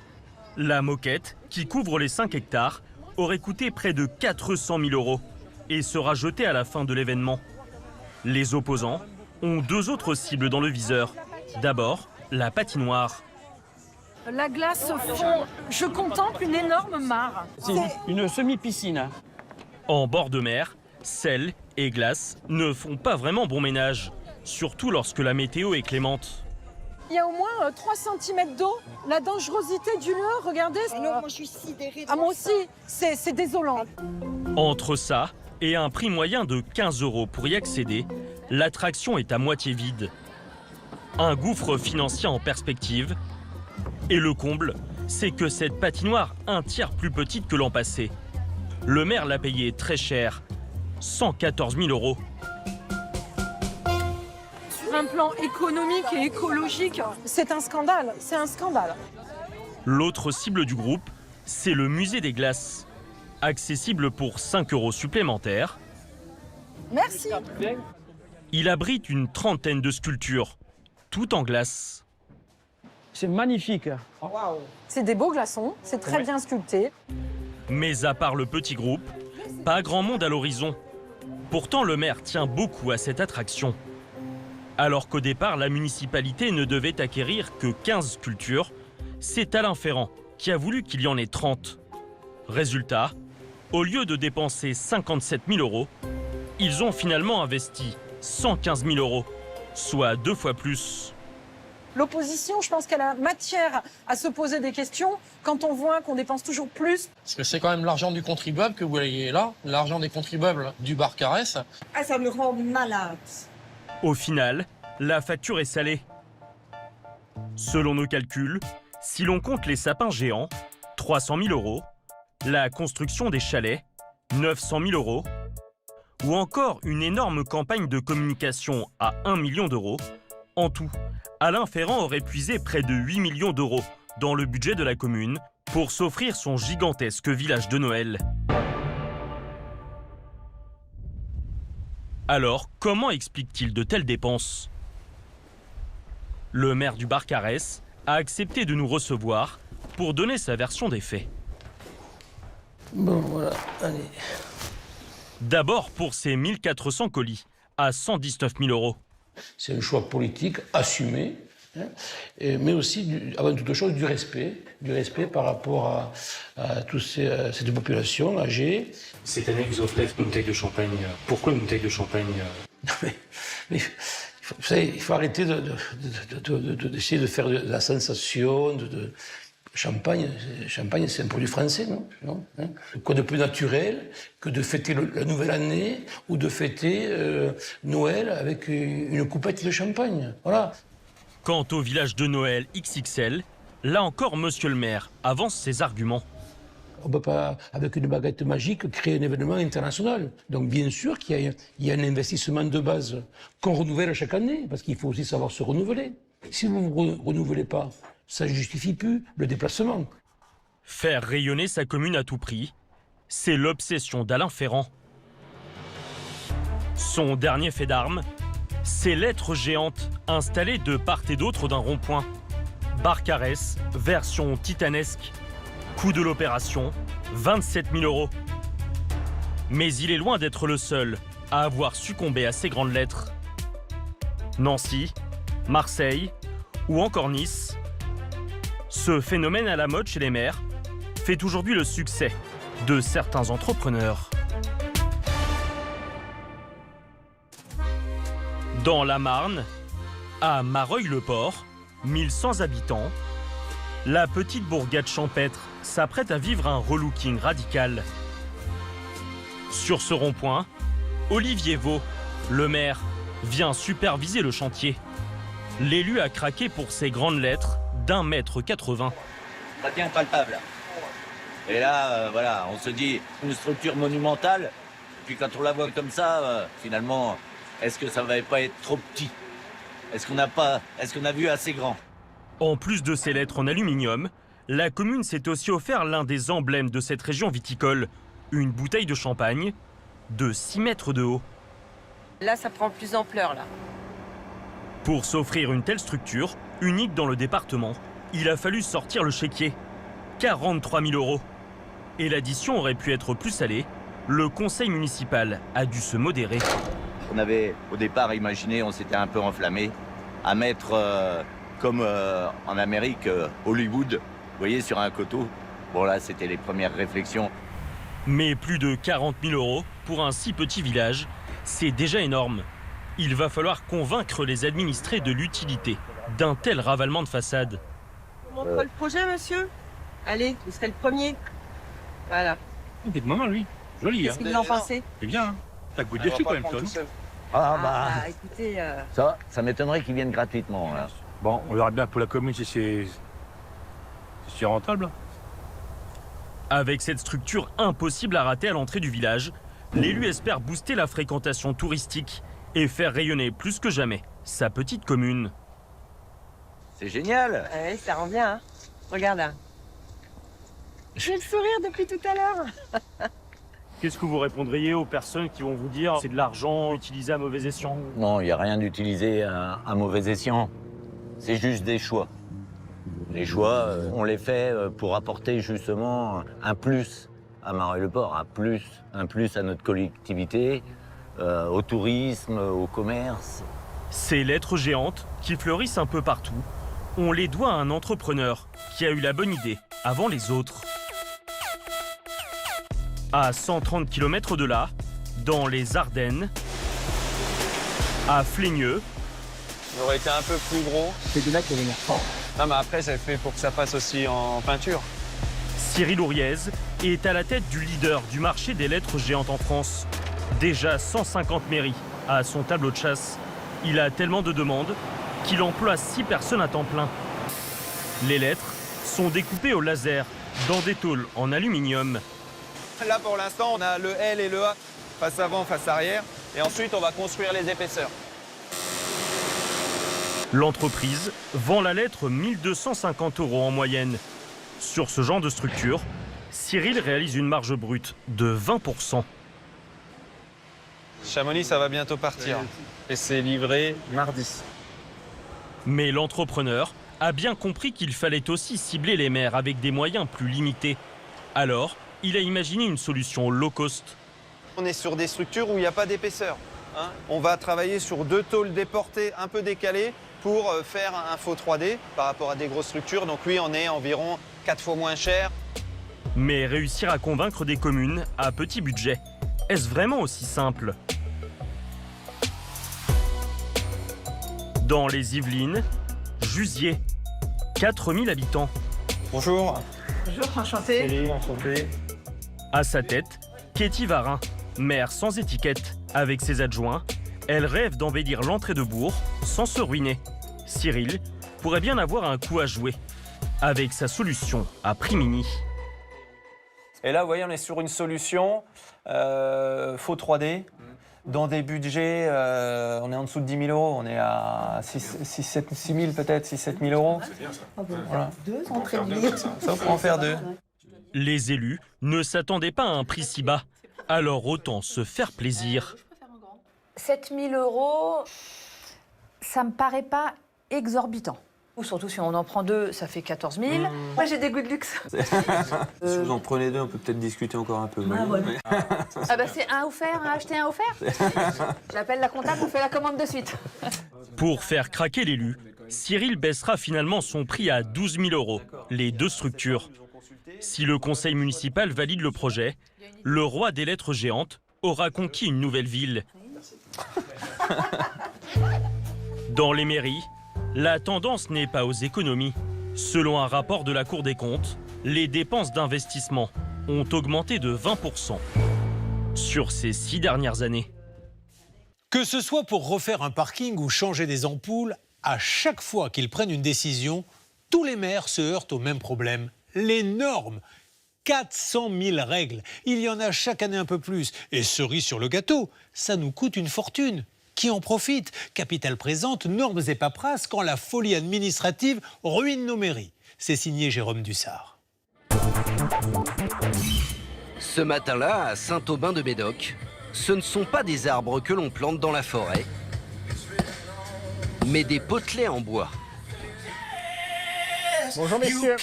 La moquette, qui couvre les 5 hectares, aurait coûté près de 400 000 € et sera jetée à la fin de l'événement. Les opposants ont 2 autres cibles dans le viseur. D'abord, la patinoire. La glace fond, je contemple une énorme mare. C'est une semi-piscine. En bord de mer, sel et glace ne font pas vraiment bon ménage, surtout lorsque la météo est clémente. Il y a au moins 3 cm d'eau. La dangerosité du lieu, regardez. Non, moi je suis sidérée. Ah, moi aussi, c'est désolant. Entre ça et un prix moyen de 15 € pour y accéder, l'attraction est à moitié vide. Un gouffre financier en perspective. Et le comble, c'est que cette patinoire 1/3 plus petite que l'an passé. Le maire l'a payée très cher, 114 000 €. Sur un plan économique et écologique, c'est un scandale, c'est un scandale. L'autre cible du groupe, c'est le musée des glaces. Accessible pour 5 € supplémentaires. Merci. Il abrite une trentaine de sculptures, tout en glace. C'est magnifique. C'est des beaux glaçons, c'est très bien sculpté. Mais à part le petit groupe, pas grand monde à l'horizon. Pourtant, le maire tient beaucoup à cette attraction. Alors qu'au départ, la municipalité ne devait acquérir que 15 sculptures, c'est Alain Ferrand qui a voulu qu'il y en ait 30. Résultat, au lieu de dépenser 57 000 €, ils ont finalement investi 115 000 €, soit 2 fois plus. L'opposition, je pense qu'elle a matière à se poser des questions quand on voit qu'on dépense toujours plus. Parce que c'est quand même l'argent du contribuable que vous voyez là, l'argent des contribuables du Barcarès. Ah, ça me rend malade. Au final, la facture est salée. Selon nos calculs, si l'on compte les sapins géants, 300 000 €, la construction des chalets, 900 000 euros, ou encore une énorme campagne de communication à 1 million d'euros. En tout, Alain Ferrand aurait puisé près de 8 millions d'euros dans le budget de la commune pour s'offrir son gigantesque village de Noël. Alors, comment explique-t-il de telles dépenses? Le maire du Barcarès a accepté de nous recevoir pour donner sa version des faits. Bon, voilà, allez. D'abord pour ces 1400 colis, à 119 000 euros. C'est un choix politique assumé, hein, mais aussi, avant toute chose, du respect par rapport à toute cette population âgée. Cette année, vous offrez une bouteille de champagne. Pourquoi une bouteille de champagne? Mais, vous savez, il faut arrêter d'essayer de faire de la sensation, Champagne, c'est un produit français, non hein? Quoi de plus naturel que de fêter la nouvelle année ou de fêter Noël avec une coupette de champagne. Voilà. Quant au village de Noël XXL, là encore, monsieur le maire avance ses arguments. On ne peut pas, avec une baguette magique, créer un événement international. Donc bien sûr qu'il y a un investissement de base qu'on renouvelle chaque année, parce qu'il faut aussi savoir se renouveler. Si vous ne vous renouvelez pas, ça ne justifie plus le déplacement. Faire rayonner sa commune à tout prix, c'est l'obsession d'Alain Ferrand. Son dernier fait d'armes, ces lettres géantes installées de part et d'autre d'un rond-point. Barcarès, version titanesque. Coût de l'opération, 27 000 euros. Mais il est loin d'être le seul à avoir succombé à ces grandes lettres. Nancy, Marseille ou encore Nice. Ce phénomène à la mode chez les maires fait aujourd'hui le succès de certains entrepreneurs. Dans la Marne, à Mareuil-le-Port, 1100 habitants, la petite bourgade champêtre s'apprête à vivre un relooking radical. Sur ce rond-point, Olivier Vaux, le maire, vient superviser le chantier. L'élu a craqué pour ces grandes lettres d'1,80 m. Ça tient palpable. Et là, voilà, on se dit une structure monumentale. Puis quand on la voit comme ça, finalement, est-ce que ça va pas être trop petit? Est-ce qu'on a vu assez grand? En plus de ces lettres en aluminium, la commune s'est aussi offert l'un des emblèmes de cette région viticole, une bouteille de champagne de 6 mètres de haut. Là, ça prend plus d'ampleur, là. Pour s'offrir une telle structure, unique dans le département, il a fallu sortir le chéquier. 43 000 euros. Et l'addition aurait pu être plus salée. Le conseil municipal a dû se modérer. On avait au départ imaginé, on s'était un peu enflammé, à mettre comme en Amérique, Hollywood, vous voyez, sur un coteau. Bon là, c'était les premières réflexions. Mais plus de 40 000 euros pour un si petit village, c'est déjà énorme. Il va falloir convaincre les administrés de l'utilité d'un tel ravalement de façade. On montre le projet, monsieur? Allez, vous serez le premier. Voilà. Il est de maman, lui. Joli, Qu'est-ce que vous en pensez? C'est bien, hein. T'as goût dessus quand même, toi, non? Écoutez... Ça m'étonnerait qu'ils viennent gratuitement, là. Bon, on verra bien pour la commune si c'est rentable. Avec cette structure impossible à rater à l'entrée du village, l'élu espère booster la fréquentation touristique et faire rayonner plus que jamais sa petite commune. C'est génial. Oui, ça rend bien, hein. Regarde là. J'ai le sourire depuis tout à l'heure. Qu'est-ce que vous répondriez aux personnes qui vont vous dire c'est de l'argent utilisé à mauvais escient? Non, il n'y a rien d'utilisé à mauvais escient. C'est juste des choix. Les choix, on les fait pour apporter justement un plus à Mareuil-le-Port, un plus à notre collectivité, au tourisme, au commerce. Ces lettres géantes qui fleurissent un peu partout, on les doit à un entrepreneur qui a eu la bonne idée avant les autres. À 130 km de là, dans les Ardennes, à Fleigneux. Ça aurait été un peu plus gros. C'est de là qu'il y a l'air fort. Non, mais après, c'est fait pour que ça passe aussi en peinture. Cyril Ouriez est à la tête du leader du marché des lettres géantes en France. Déjà 150 mairies à son tableau de chasse. Il a tellement de demandes qu'il emploie 6 personnes à temps plein. Les lettres sont découpées au laser dans des tôles en aluminium Là, pour l'instant, on a le L et le A, face avant, face arrière. Et ensuite, on va construire les épaisseurs. L'entreprise vend la lettre 1 250 € en moyenne. Sur ce genre de structure, Cyril réalise une marge brute de 20%. Chamonix, ça va bientôt partir. Et c'est livré mardi. Mais l'entrepreneur a bien compris qu'il fallait aussi cibler les maires avec des moyens plus limités. Alors, il a imaginé une solution low cost. On est sur des structures où il n'y a pas d'épaisseur. On va travailler sur 2 tôles déportées un peu décalées pour faire un faux 3D par rapport à des grosses structures. Donc oui, on est environ 4 fois moins cher. Mais réussir à convaincre des communes à petit budget, est-ce vraiment aussi simple? Dans les Yvelines, Jusier, 4000 habitants. Bonjour. Bonjour, enchanté. Enchanté. À sa tête, Katie Varin, maire sans étiquette. Avec ses adjoints, elle rêve d'embellir l'entrée de bourg sans se ruiner. Cyril pourrait bien avoir un coup à jouer avec sa solution à prix mini. Et là, vous voyez, on est sur une solution faux 3D. Dans des budgets, on est en dessous de 10 000 €. On est à 6 000 peut-être, 6 000 €. C'est bien ça. Voilà. Ça peut en faire 2. Les élus ne s'attendaient pas à un prix si bas. Alors autant se faire plaisir. 7 000 €, ça me paraît pas exorbitant. Surtout si on en prend 2, ça fait 14 000. Moi, j'ai des goûts de luxe. Si vous en prenez 2, on peut peut-être discuter encore un peu. Ah bah c'est un offert, un acheté, un offert. J'appelle la comptable, on fait la commande de suite. Pour faire craquer l'élu, Cyril baissera finalement son prix à 12 000 €, les 2 structures. Si le conseil municipal valide le projet, le roi des lettres géantes aura conquis une nouvelle ville. Dans les mairies, la tendance n'est pas aux économies. Selon un rapport de la Cour des comptes, les dépenses d'investissement ont augmenté de 20% sur ces 6 dernières années. Que ce soit pour refaire un parking ou changer des ampoules, à chaque fois qu'ils prennent une décision, tous les maires se heurtent au même problème, les normes. 400 000 règles. Il y en a chaque année un peu plus. Et cerise sur le gâteau, ça nous coûte une fortune. Qui en profite? Capital présente, normes et paperasses quand la folie administrative ruine nos mairies. C'est signé Jérôme Dussard. Ce matin-là, à Saint-Aubin-de-Médoc, ce ne sont pas des arbres que l'on plante dans la forêt, mais des potelets en bois. Bonjour messieurs.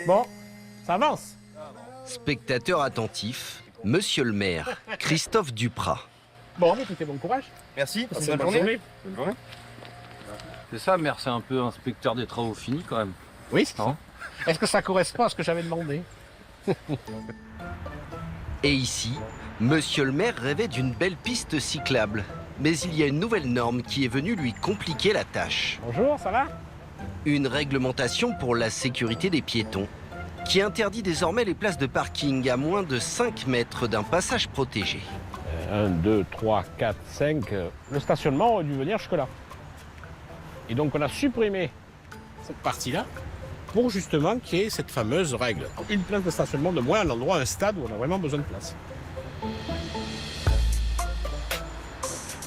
Bon, ça avance. Spectateur attentif, monsieur le maire, Christophe Duprat. Bon, écoutez, bon courage. Merci, passez une bonne journée. C'est ça, maire, c'est un peu inspecteur des travaux finis quand même. Oui, c'est ça. Est-ce que ça correspond à ce que j'avais demandé? Et ici, monsieur le maire rêvait d'une belle piste cyclable. Mais il y a une nouvelle norme qui est venue lui compliquer la tâche. Bonjour, ça va? Une réglementation pour la sécurité des piétons qui interdit désormais les places de parking à moins de 5 mètres d'un passage protégé. 1, 2, 3, 4, 5. Le stationnement aurait dû venir jusque-là. Et donc on a supprimé cette partie-là pour justement qu'il y ait cette fameuse règle. Une place de stationnement de moins à l'endroit, un stade où on a vraiment besoin de place.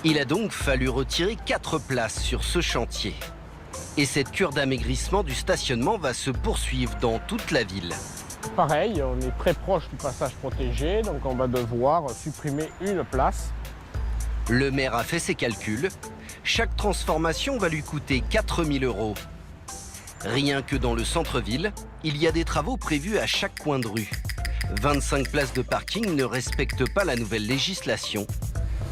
Il a donc fallu retirer 4 places sur ce chantier. Et cette cure d'amaigrissement du stationnement va se poursuivre dans toute la ville. Pareil, on est très proche du passage protégé, donc on va devoir supprimer une place. Le maire a fait ses calculs. Chaque transformation va lui coûter 4 000 €. Rien que dans le centre-ville, il y a des travaux prévus à chaque coin de rue. 25 places de parking ne respectent pas la nouvelle législation.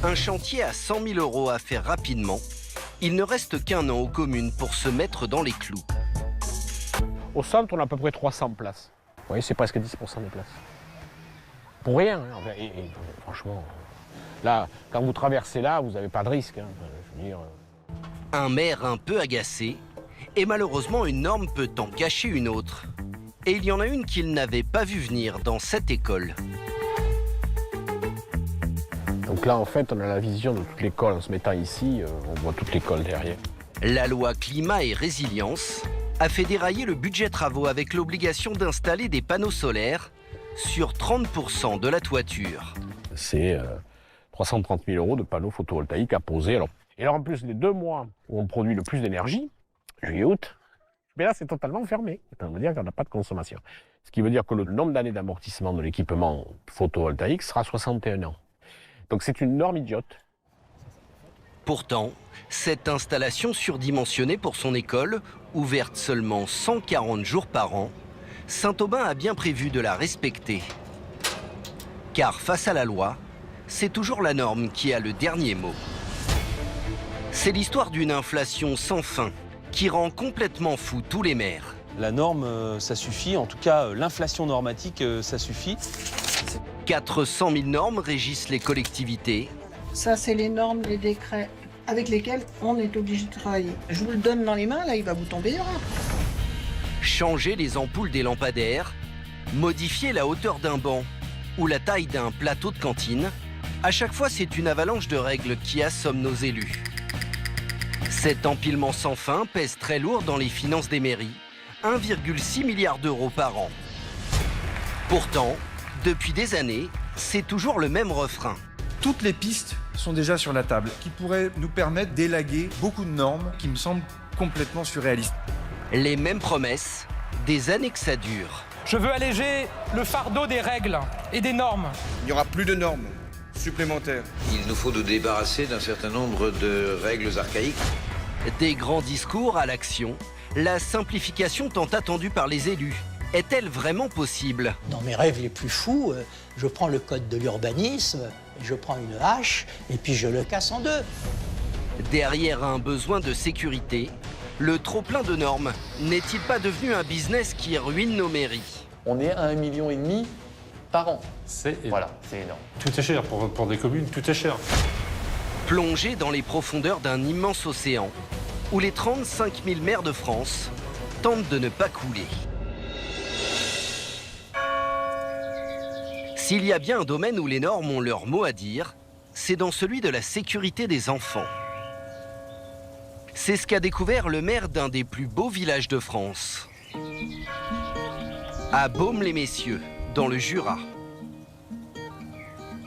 Un chantier à 100 000 € à faire rapidement. Il ne reste qu'un an aux communes pour se mettre dans les clous. Au centre, on a à peu près 300 places. Vous voyez, c'est presque 10% des places. Pour rien, hein. Et franchement, là, quand vous traversez là, vous n'avez pas de risque. Hein. Je veux dire... Un maire un peu agacé, et malheureusement une norme peut en cacher une autre. Et il y en a une qu'il n'avait pas vu venir dans cette école. Donc là, en fait, on a la vision de toute l'école. En se mettant ici, on voit toute l'école derrière. La loi climat et résilience a fait dérailler le budget travaux avec l'obligation d'installer des panneaux solaires sur 30% de la toiture. C'est 330 000 € de panneaux photovoltaïques à poser. Et alors en plus, les 2 mois où on produit le plus d'énergie, juillet, août, mais là c'est totalement fermé. Ça veut dire qu'on n'a pas de consommation. Ce qui veut dire que le nombre d'années d'amortissement de l'équipement photovoltaïque sera 61 ans. Donc c'est une norme idiote. Pourtant, cette installation surdimensionnée pour son école, ouverte seulement 140 jours par an, Saint-Aubin a bien prévu de la respecter. Car face à la loi, c'est toujours la norme qui a le dernier mot. C'est l'histoire d'une inflation sans fin qui rend complètement fou tous les maires. La norme, ça suffit. En tout cas, l'inflation normatique, ça suffit. 400 000 normes régissent les collectivités. Ça, c'est les normes, les décrets avec lesquels on est obligé de travailler. Je vous le donne dans les mains, là, il va vous tomber dehors. Changer les ampoules des lampadaires, modifier la hauteur d'un banc ou la taille d'un plateau de cantine, à chaque fois, c'est une avalanche de règles qui assomme nos élus. Cet empilement sans fin pèse très lourd dans les finances des mairies, 1,6 milliard d'euros par an. Pourtant, depuis des années, c'est toujours le même refrain. Toutes les pistes sont déjà sur la table, qui pourraient nous permettre d'élaguer beaucoup de normes qui me semblent complètement surréalistes. Les mêmes promesses, des années que ça dure. Je veux alléger le fardeau des règles et des normes. Il n'y aura plus de normes supplémentaires. Il nous faut nous débarrasser d'un certain nombre de règles archaïques. Des grands discours à l'action, la simplification tant attendue par les élus, est-elle vraiment possible? Dans mes rêves les plus fous, je prends le code de l'urbanisme, je prends une hache et puis je le casse en deux. Derrière un besoin de sécurité, le trop-plein de normes n'est-il pas devenu un business qui ruine nos mairies? On est à 1,5 million par an. C'est énorme. Tout est cher pour des communes, tout est cher. Plongé dans les profondeurs d'un immense océan, où les 35 000 maires de France tentent de ne pas couler. S'il y a bien un domaine où les normes ont leur mot à dire, c'est dans celui de la sécurité des enfants. C'est ce qu'a découvert le maire d'un des plus beaux villages de France. À Baume-les-Messieurs, dans le Jura.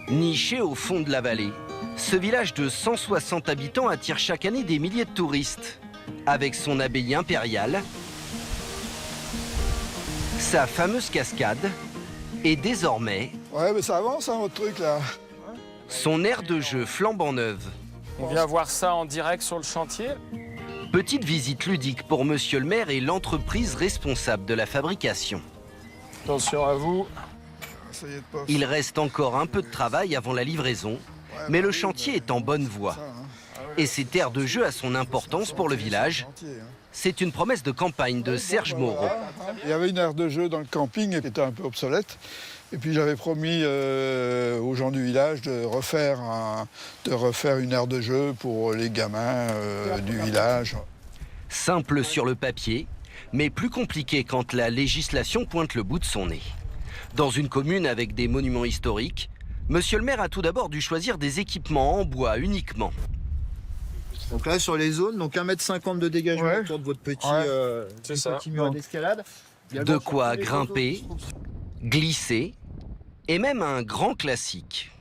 Niché au fond de la vallée, ce village de 160 habitants attire chaque année des milliers de touristes, avec son abbaye impériale, sa fameuse cascade, et désormais... Ouais, mais ça avance, hein, votre truc, là. Son aire de jeu flambant neuve. On vient voir ça en direct sur le chantier. Petite visite ludique pour monsieur le maire et l'entreprise responsable de la fabrication. Attention à vous. Il reste encore un peu de travail avant la livraison, mais le chantier est en bonne voie. Et cette aire de jeu a son importance pour le village. C'est une promesse de campagne de Serge Moreau. Il y avait une aire de jeu dans le camping qui était un peu obsolète. Et puis j'avais promis aux gens du village de refaire une aire de jeu pour les gamins du village. Simple sur le papier, mais plus compliqué quand la législation pointe le bout de son nez. Dans une commune avec des monuments historiques, monsieur le maire a tout d'abord dû choisir des équipements en bois uniquement. Donc là, sur les zones, donc 1,50 m de dégagement autour de votre petit mur d'escalade. De quoi grimper, glisser, et même un grand classique.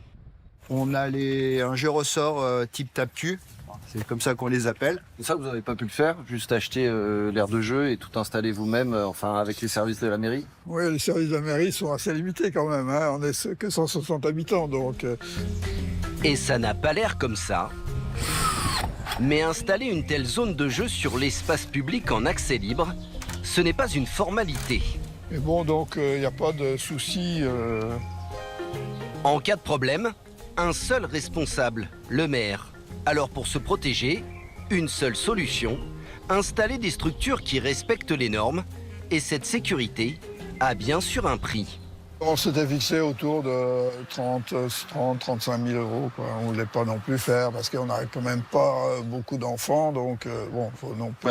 On a un jeu ressort type tape-cul. C'est comme ça qu'on les appelle. Et ça, vous n'avez pas pu le faire? Juste acheter l'aire de jeu et tout installer vous-même, enfin avec les services de la mairie? Oui, les services de la mairie sont assez limités quand même. Hein. On n'est que 160 habitants, donc... Et ça n'a pas l'air comme ça. Mais installer une telle zone de jeu sur l'espace public en accès libre, ce n'est pas une formalité. Mais bon, donc il n'y a pas de souci. En cas de problème, un seul responsable, le maire. Alors pour se protéger, une seule solution, installer des structures qui respectent les normes. Et cette sécurité a bien sûr un prix. On s'était fixé autour de 35 000 euros. Quoi. On ne voulait pas non plus faire parce qu'on n'avait quand même pas beaucoup d'enfants. Donc bon, faut non plus...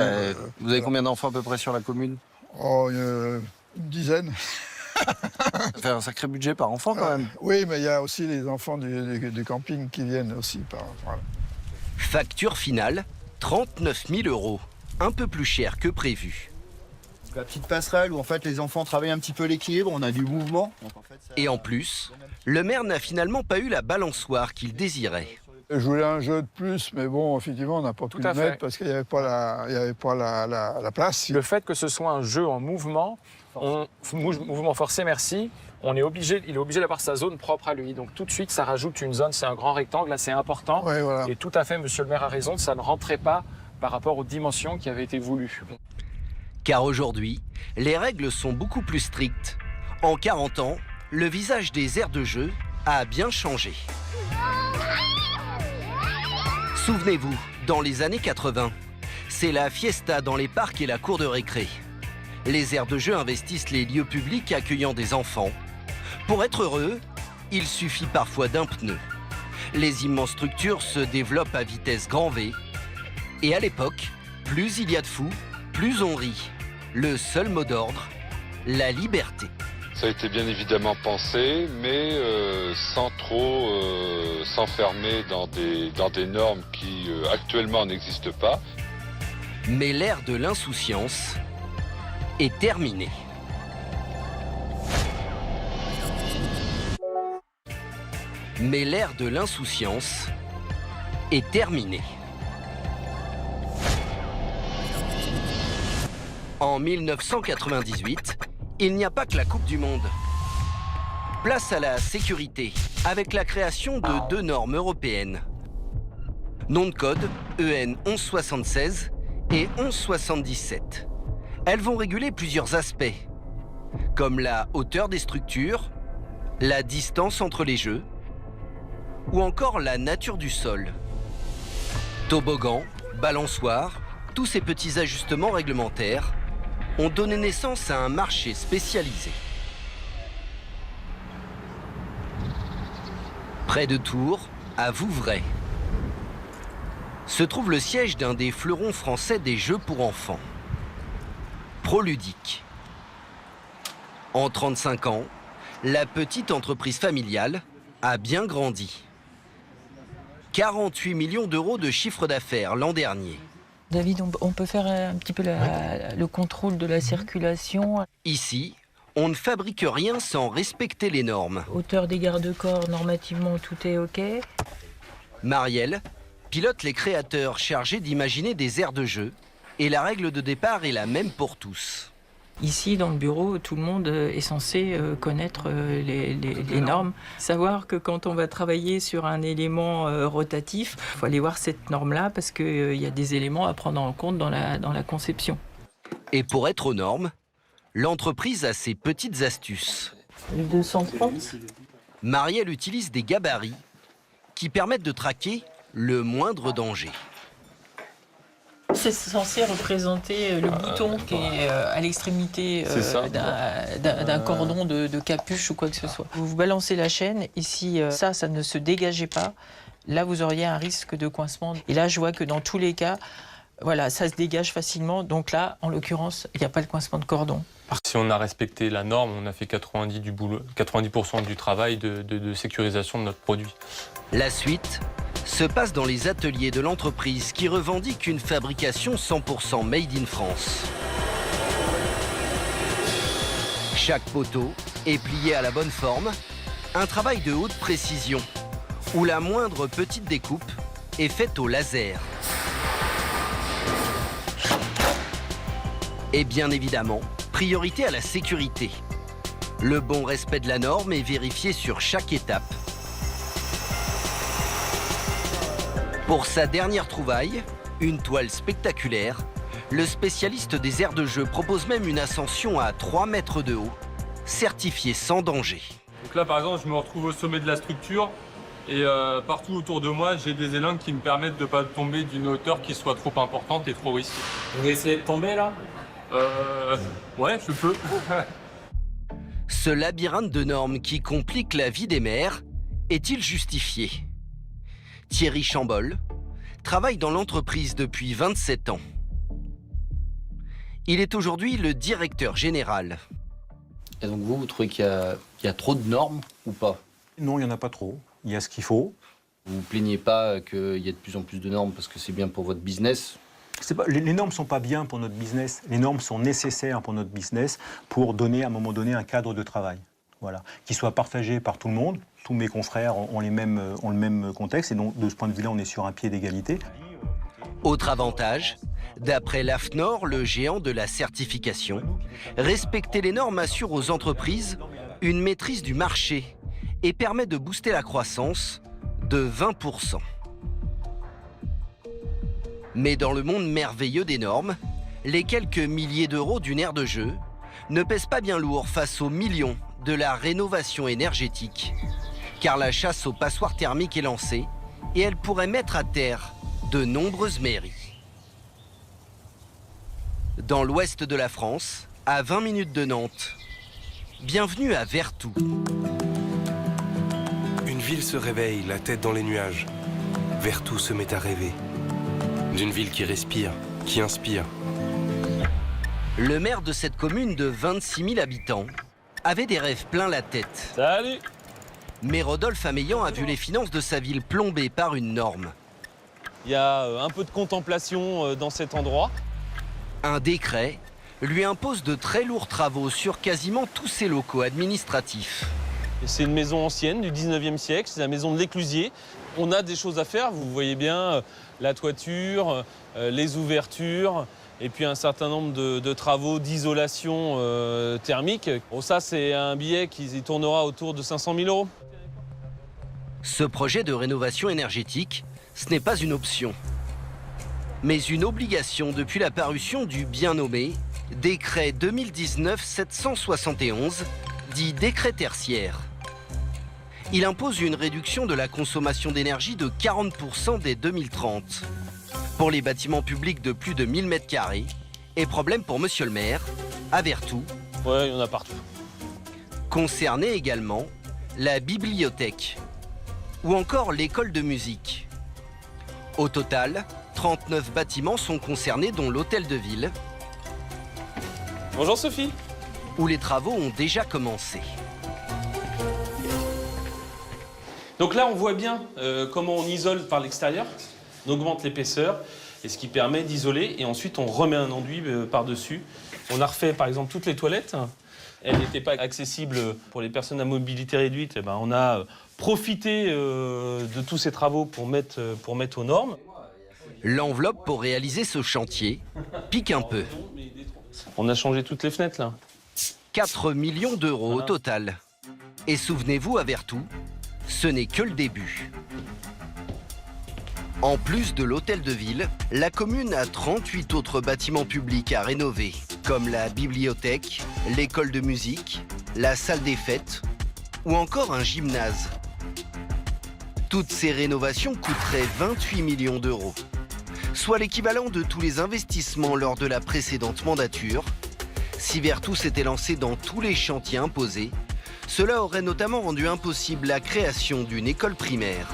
vous avez combien d'enfants à peu près sur la commune? Oh, une dizaine. Ça fait un sacré budget par enfant quand même. Oui, mais il y a aussi les enfants du camping qui viennent aussi. Voilà. Facture finale, 39 000 euros. Un peu plus cher que prévu. La petite passerelle où en fait les enfants travaillent un petit peu l'équilibre, on a du mouvement. Donc, en fait, ça... Et en plus, le maire n'a finalement pas eu la balançoire qu'il désirait. Je voulais un jeu de plus, mais bon, effectivement, on n'a pas pu le mettre parce qu'il n'y avait pas la place. Le fait que ce soit un jeu en mouvement, mouvement forcé, merci, il est obligé d'avoir sa zone propre à lui. Donc tout de suite, ça rajoute une zone, c'est un grand rectangle, là c'est important. Ouais, voilà. Et tout à fait, monsieur le maire a raison, ça ne rentrait pas par rapport aux dimensions qui avaient été voulues. Car aujourd'hui, les règles sont beaucoup plus strictes. En 40 ans, le visage des aires de jeu a bien changé. Souvenez-vous, dans les années 80, c'est la fiesta dans les parcs et la cour de récré. Les aires de jeu investissent les lieux publics accueillant des enfants. Pour être heureux, il suffit parfois d'un pneu. Les immenses structures se développent à vitesse grand V. Et à l'époque, plus il y a de fous, plus on rit. Le seul mot d'ordre, la liberté. Ça a été bien évidemment pensé, mais sans trop s'enfermer dans des normes qui actuellement n'existent pas. Mais l'ère de l'insouciance est terminée. Mais l'ère de l'insouciance est terminée. En 1998, il n'y a pas que la Coupe du Monde. Place à la sécurité, avec la création de 2 normes européennes. Nom de code EN 1176 et 1177. Elles vont réguler plusieurs aspects, comme la hauteur des structures, la distance entre les jeux, ou encore la nature du sol. Toboggan, balançoire, tous ces petits ajustements réglementaires ont donné naissance à un marché spécialisé. Près de Tours, à Vouvray, se trouve le siège d'un des fleurons français des jeux pour enfants, Proludic. En 35 ans, la petite entreprise familiale a bien grandi. 48 millions d'euros de chiffre d'affaires l'an dernier. David, on peut faire un petit peu le contrôle de la circulation. Ici, on ne fabrique rien sans respecter les normes. Hauteur des garde-corps, normativement, tout est OK. Marielle pilote les créateurs chargés d'imaginer des aires de jeu. Et la règle de départ est la même pour tous. Ici, dans le bureau, tout le monde est censé connaître les normes. Savoir que quand on va travailler sur un élément rotatif, il faut aller voir cette norme-là parce qu'il y a des éléments à prendre en compte dans la conception. Et pour être aux normes, l'entreprise a ses petites astuces. Le 230. Marielle utilise des gabarits qui permettent de traquer le moindre danger. C'est censé représenter le bouton qui est à l'extrémité d'un cordon de capuche ou quoi que ce soit. Vous balancez la chaîne, ici, ça ne se dégageait pas. Là, vous auriez un risque de coincement. Et là, je vois que dans tous les cas, voilà, ça se dégage facilement. Donc là, en l'occurrence, il n'y a pas de coincement de cordon. Si on a respecté la norme, on a fait 90% du travail de sécurisation de notre produit. La suite se passe dans les ateliers de l'entreprise qui revendique une fabrication 100% made in France. Chaque poteau est plié à la bonne forme, un travail de haute précision, où la moindre petite découpe est faite au laser. Et bien évidemment, priorité à la sécurité. Le bon respect de la norme est vérifié sur chaque étape. Pour sa dernière trouvaille, une toile spectaculaire, le spécialiste des aires de jeu propose même une ascension à 3 mètres de haut, certifiée sans danger. Donc là, par exemple, je me retrouve au sommet de la structure et partout autour de moi, j'ai des élans qui me permettent de ne pas tomber d'une hauteur qui soit trop importante et trop risquée. Vous essayez de tomber là? Ouais, je peux. Ce labyrinthe de normes qui complique la vie des maires est-il justifié? Thierry Chambol travaille dans l'entreprise depuis 27 ans. Il est aujourd'hui le directeur général. Et donc vous trouvez qu'il y a trop de normes ou pas? Non, il n'y en a pas trop. Il y a ce qu'il faut. Vous ne vous plaignez pas qu'il y ait de plus en plus de normes parce que c'est bien pour votre business? Les normes ne sont pas bien pour notre business. Les normes sont nécessaires pour notre business pour donner à un moment donné un cadre de travail. Voilà. Qui soit partagé par tout le monde. Tous mes confrères ont le même contexte. Et donc, de ce point de vue-là, on est sur un pied d'égalité. Autre avantage, d'après l'AFNOR, le géant de la certification, respecter les normes assure aux entreprises une maîtrise du marché et permet de booster la croissance de 20%. Mais dans le monde merveilleux des normes, les quelques milliers d'euros d'une aire de jeu ne pèsent pas bien lourd face aux millions de la rénovation énergétique, car la chasse aux passoires thermiques est lancée et elle pourrait mettre à terre de nombreuses mairies. Dans l'ouest de la France, à 20 minutes de Nantes, bienvenue à Vertou. Une ville se réveille, la tête dans les nuages. Vertou se met à rêver. D'une ville qui respire, qui inspire. Le maire de cette commune de 26 000 habitants avait des rêves plein la tête. Salut! Mais Rodolphe Ameillan a vu les finances de sa ville plombées par une norme. Il y a un peu de contemplation dans cet endroit. Un décret lui impose de très lourds travaux sur quasiment tous ses locaux administratifs. C'est une maison ancienne du 19e siècle, c'est la maison de l'Éclusier. On a des choses à faire, vous voyez bien, la toiture, les ouvertures, et puis un certain nombre de travaux d'isolation thermique. Bon, ça, c'est un billet qui tournera autour de 500 000 euros. Ce projet de rénovation énergétique, ce n'est pas une option, mais une obligation depuis la parution du bien nommé décret 2019-771, dit décret tertiaire. Il impose une réduction de la consommation d'énergie de 40% dès 2030 pour les bâtiments publics de plus de 1000 m². Et problème pour monsieur le maire, à Vertou. Ouais, il y en a partout. Concernée également la bibliothèque ou encore l'école de musique. Au total, 39 bâtiments sont concernés, dont l'hôtel de ville. Bonjour Sophie. Où les travaux ont déjà commencé. Donc là, on voit bien comment on isole par l'extérieur. On augmente l'épaisseur, et ce qui permet d'isoler. Et ensuite, on remet un enduit par-dessus. On a refait, par exemple, toutes les toilettes. Elles n'étaient pas accessibles pour les personnes à mobilité réduite. Et ben, on a profité de tous ces travaux pour mettre aux normes. L'enveloppe pour réaliser ce chantier pique un peu. On a changé toutes les fenêtres, là. 4 millions d'euros au total. Et souvenez-vous, à Vertou, ce n'est que le début. En plus de l'hôtel de ville, la commune a 38 autres bâtiments publics à rénover, comme la bibliothèque, l'école de musique, la salle des fêtes ou encore un gymnase. Toutes ces rénovations coûteraient 28 millions d'euros, soit l'équivalent de tous les investissements lors de la précédente mandature. Si Vertou s'était lancé dans tous les chantiers imposés, cela aurait notamment rendu impossible la création d'une école primaire.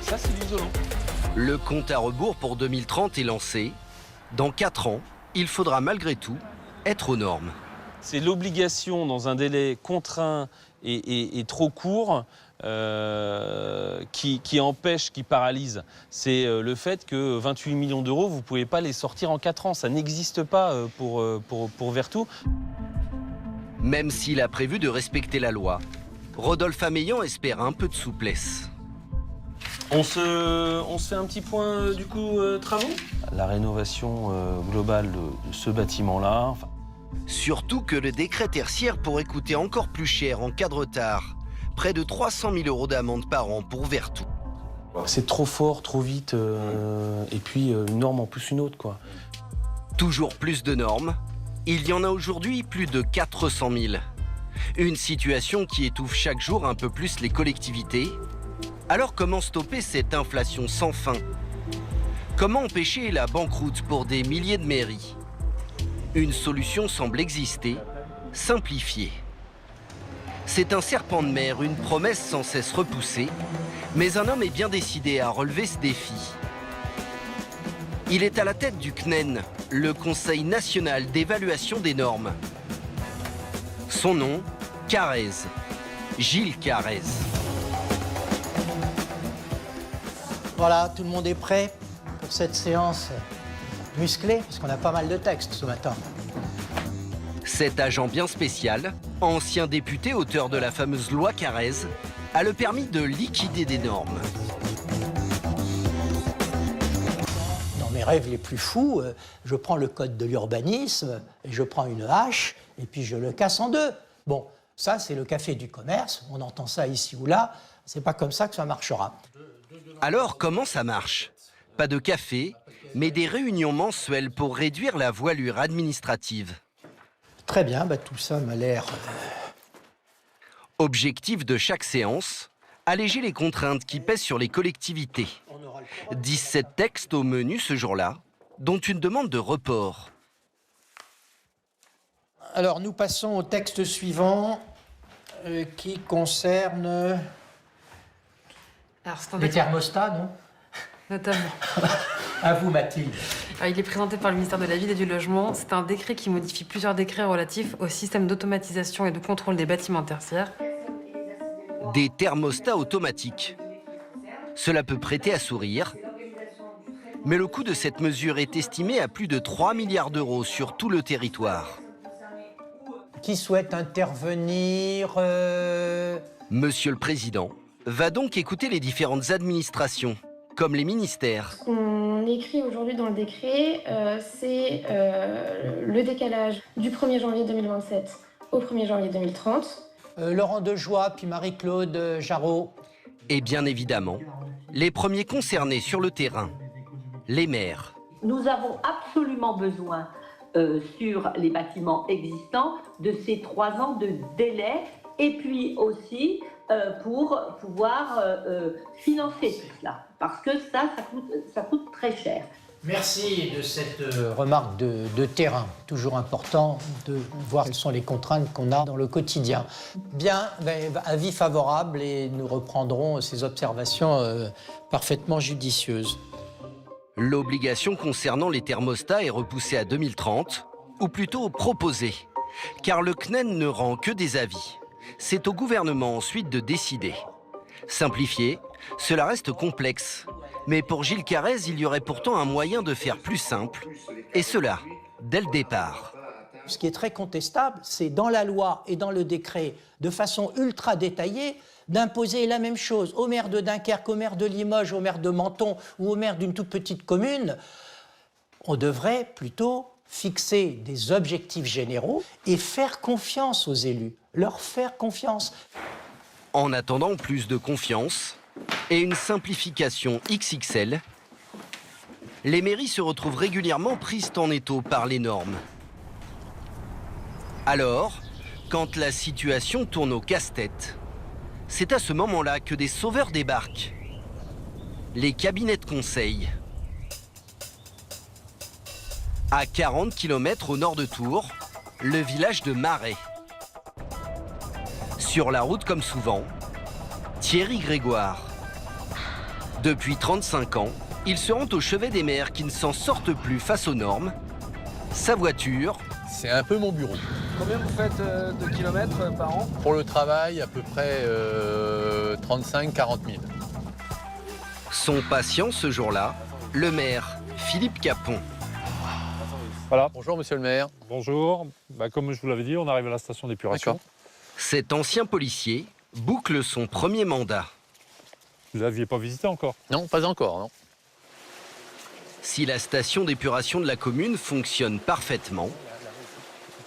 Ça, c'est l'isolant. Le compte à rebours pour 2030 est lancé. Dans 4 ans, il faudra malgré tout être aux normes. C'est l'obligation dans un délai contraint et trop court qui empêche, qui paralyse. C'est le fait que 28 millions d'euros, vous ne pouvez pas les sortir en 4 ans. Ça n'existe pas pour Vertou. Même s'il a prévu de respecter la loi, Rodolphe Ameillan espère un peu de souplesse. On se fait un petit point du coup travaux. La rénovation globale de ce bâtiment-là. Surtout que le décret tertiaire pourrait coûter encore plus cher en cas de retard. Près de 300 000 euros d'amende par an pour Vertou. C'est trop fort, trop vite, et puis une norme en plus une autre, quoi. Toujours plus de normes. Il y en a aujourd'hui plus de 400 000. Une situation qui étouffe chaque jour un peu plus les collectivités. Alors comment stopper cette inflation sans fin? Comment empêcher la banqueroute pour des milliers de mairies? Une solution semble exister, simplifier. C'est un serpent de mer, une promesse sans cesse repoussée, mais un homme est bien décidé à relever ce défi. Il est à la tête du CNEN, le Conseil national d'évaluation des normes. Son nom, Carrez, Gilles Carrez. Voilà, tout le monde est prêt pour cette séance musclée, parce qu'on a pas mal de textes ce matin. Cet agent bien spécial, ancien député auteur de la fameuse loi Carrez, a le permis de liquider des normes. Dans mes rêves les plus fous, je prends le code de l'urbanisme, et je prends une hache, et puis je le casse en deux. Bon, ça c'est le café du commerce, on entend ça ici ou là, c'est pas comme ça que ça marchera. Alors comment ça marche? Pas de café, mais des réunions mensuelles pour réduire la voilure administrative. Très bien, tout ça m'a l'air... Objectif de chaque séance, alléger les contraintes qui pèsent sur les collectivités. 17 textes au menu ce jour-là, dont une demande de report. Alors nous passons au texte suivant qui concerne les thermostats, non? Notamment. À vous, Mathilde. Il est présenté par le ministère de la Ville et du Logement. C'est un décret qui modifie plusieurs décrets relatifs au système d'automatisation et de contrôle des bâtiments tertiaires. Des thermostats automatiques. Cela peut prêter à sourire, mais le coût de cette mesure est estimé à plus de 3 milliards d'euros sur tout le territoire. Qui souhaite intervenir Monsieur le Président va donc écouter les différentes administrations, comme les ministères. Ce qu'on écrit aujourd'hui dans le décret, c'est le décalage du 1er janvier 2027 au 1er janvier 2030. Laurent Dejoie, puis Marie-Claude Jarreau. Et bien évidemment, les premiers concernés sur le terrain, les maires. Nous avons absolument besoin, sur les bâtiments existants, de ces 3 ans de délai, et puis aussi pour pouvoir financer tout cela, parce que ça coûte très cher. Merci de cette remarque de terrain. Toujours important de voir quelles sont les contraintes qu'on a dans le quotidien. Bien, avis favorable et nous reprendrons ces observations parfaitement judicieuses. L'obligation concernant les thermostats est repoussée à 2030, ou plutôt proposée, car le CNEN ne rend que des avis. C'est au gouvernement ensuite de décider. Simplifié, cela reste complexe. Mais pour Gilles Carrez, il y aurait pourtant un moyen de faire plus simple, et cela, dès le départ. Ce qui est très contestable, c'est dans la loi et dans le décret, de façon ultra détaillée, d'imposer la même chose au maire de Dunkerque, au maire de Limoges, au maire de Menton ou au maire d'une toute petite commune. On devrait plutôt fixer des objectifs généraux et faire confiance aux élus, leur faire confiance. En attendant plus de confiance et une simplification XXL, les mairies se retrouvent régulièrement prises en étau par les normes. Alors, quand la situation tourne au casse-tête, c'est à ce moment-là que des sauveurs débarquent. Les cabinets de conseil. À 40 km au nord de Tours, le village de Marais. Sur la route comme souvent, Thierry Grégoire. Depuis 35 ans, il se rend au chevet des maires qui ne s'en sortent plus face aux normes. Sa voiture... C'est un peu mon bureau. Combien vous faites de kilomètres par an? Pour le travail, à peu près 35-40 000. Son patient ce jour-là, le maire Philippe Capon. Voilà. Bonjour monsieur le maire. Bonjour. Comme je vous l'avais dit, on arrive à la station d'épuration. Cet ancien policier boucle son premier mandat. Vous n'aviez pas visité encore? Non, pas encore, non. Si la station d'épuration de la commune fonctionne parfaitement...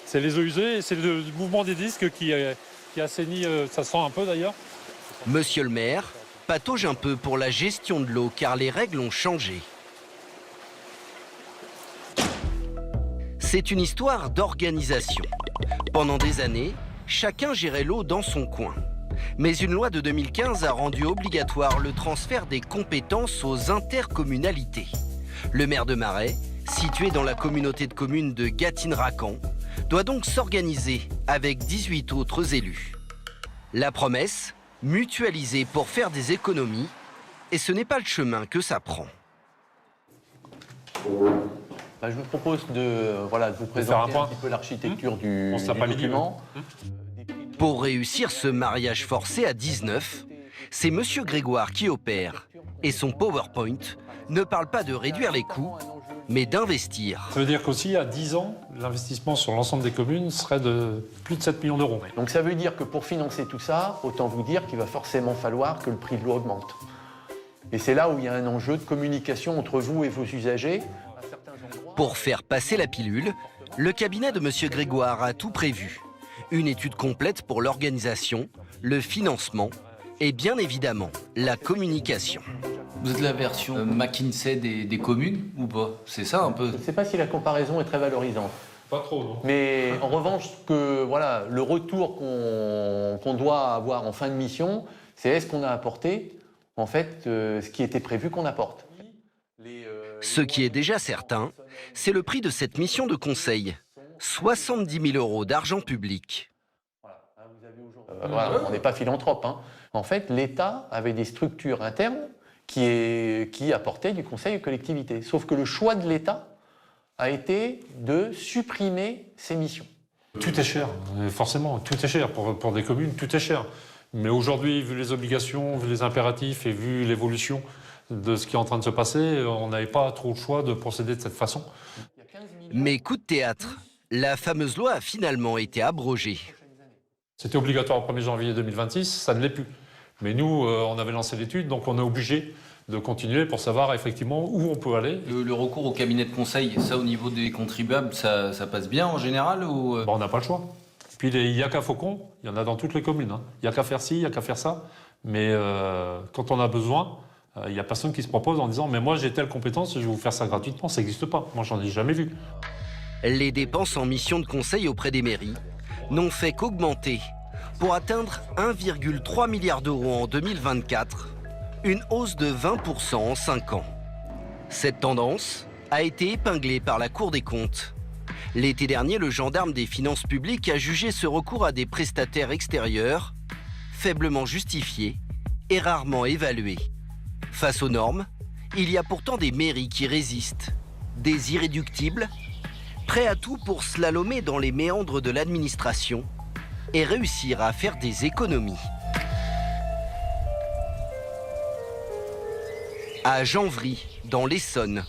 C'est les eaux usées et c'est le mouvement des disques qui assainit, ça sent un peu d'ailleurs. Monsieur le maire patauge un peu pour la gestion de l'eau car les règles ont changé. C'est une histoire d'organisation. Pendant des années, chacun gérait l'eau dans son coin. Mais une loi de 2015 a rendu obligatoire le transfert des compétences aux intercommunalités. Le maire de Marais, situé dans la communauté de communes de Gatine-Racan, doit donc s'organiser avec 18 autres élus. La promesse, mutualiser pour faire des économies, et ce n'est pas le chemin que ça prend. Je vous propose de vous présenter un petit peu l'architecture du document. Pour réussir ce mariage forcé à 19, c'est Monsieur Grégoire qui opère, et son PowerPoint ne parle pas de réduire les coûts, mais d'investir. Ça veut dire qu'aussi, à 10 ans, l'investissement sur l'ensemble des communes serait de plus de 7 millions d'euros. Donc ça veut dire que pour financer tout ça, autant vous dire qu'il va forcément falloir que le prix de l'eau augmente. Et c'est là où il y a un enjeu de communication entre vous et vos usagers. Pour faire passer la pilule, le cabinet de M. Grégoire a tout prévu. Une étude complète pour l'organisation, le financement et bien évidemment la communication. Vous êtes la version McKinsey des communes ou pas? C'est ça un peu? Je ne sais pas si la comparaison est très valorisante. Pas trop, non. Mais en revanche, le retour qu'on doit avoir en fin de mission, c'est est-ce qu'on a apporté en fait ce qui était prévu qu'on apporte. Ce qui est déjà certain, c'est le prix de cette mission de conseil. 70 000 € d'argent public. Voilà, on n'est pas philanthrope. Hein. En fait, l'État avait des structures internes qui apportaient du conseil aux collectivités. Sauf que le choix de l'État a été de supprimer ces missions. Tout est cher, forcément, tout est cher. Pour des communes, tout est cher. Mais aujourd'hui, vu les obligations, vu les impératifs et vu l'évolution de ce qui est en train de se passer, on n'avait pas trop le choix de procéder de cette façon. Mais coup de théâtre, la fameuse loi a finalement été abrogée. C'était obligatoire au 1er janvier 2026, ça ne l'est plus. Mais nous, on avait lancé l'étude, donc on est obligé de continuer pour savoir effectivement où on peut aller. Le recours au cabinet de conseil, ça au niveau des contribuables, ça passe bien en général ou... On n'a pas le choix. Puis il n'y a qu'à Faucon, il y en a dans toutes les communes. Hein. Il n'y a qu'à faire ci, il n'y a qu'à faire ça. Mais quand on a besoin, il n'y a personne qui se propose en disant « mais moi j'ai telle compétence, je vais vous faire ça gratuitement ». Ça n'existe pas, moi j'en ai jamais vu. Les dépenses en mission de conseil auprès des mairies n'ont fait qu'augmenter pour atteindre 1,3 milliard d'euros en 2024, une hausse de 20% en 5 ans. Cette tendance a été épinglée par la Cour des comptes. L'été dernier, le gendarme des finances publiques a jugé ce recours à des prestataires extérieurs faiblement justifié et rarement évalué. Face aux normes, il y a pourtant des mairies qui résistent, des irréductibles, prêts à tout pour slalomer dans les méandres de l'administration et réussir à faire des économies. À Janvry, dans l'Essonne.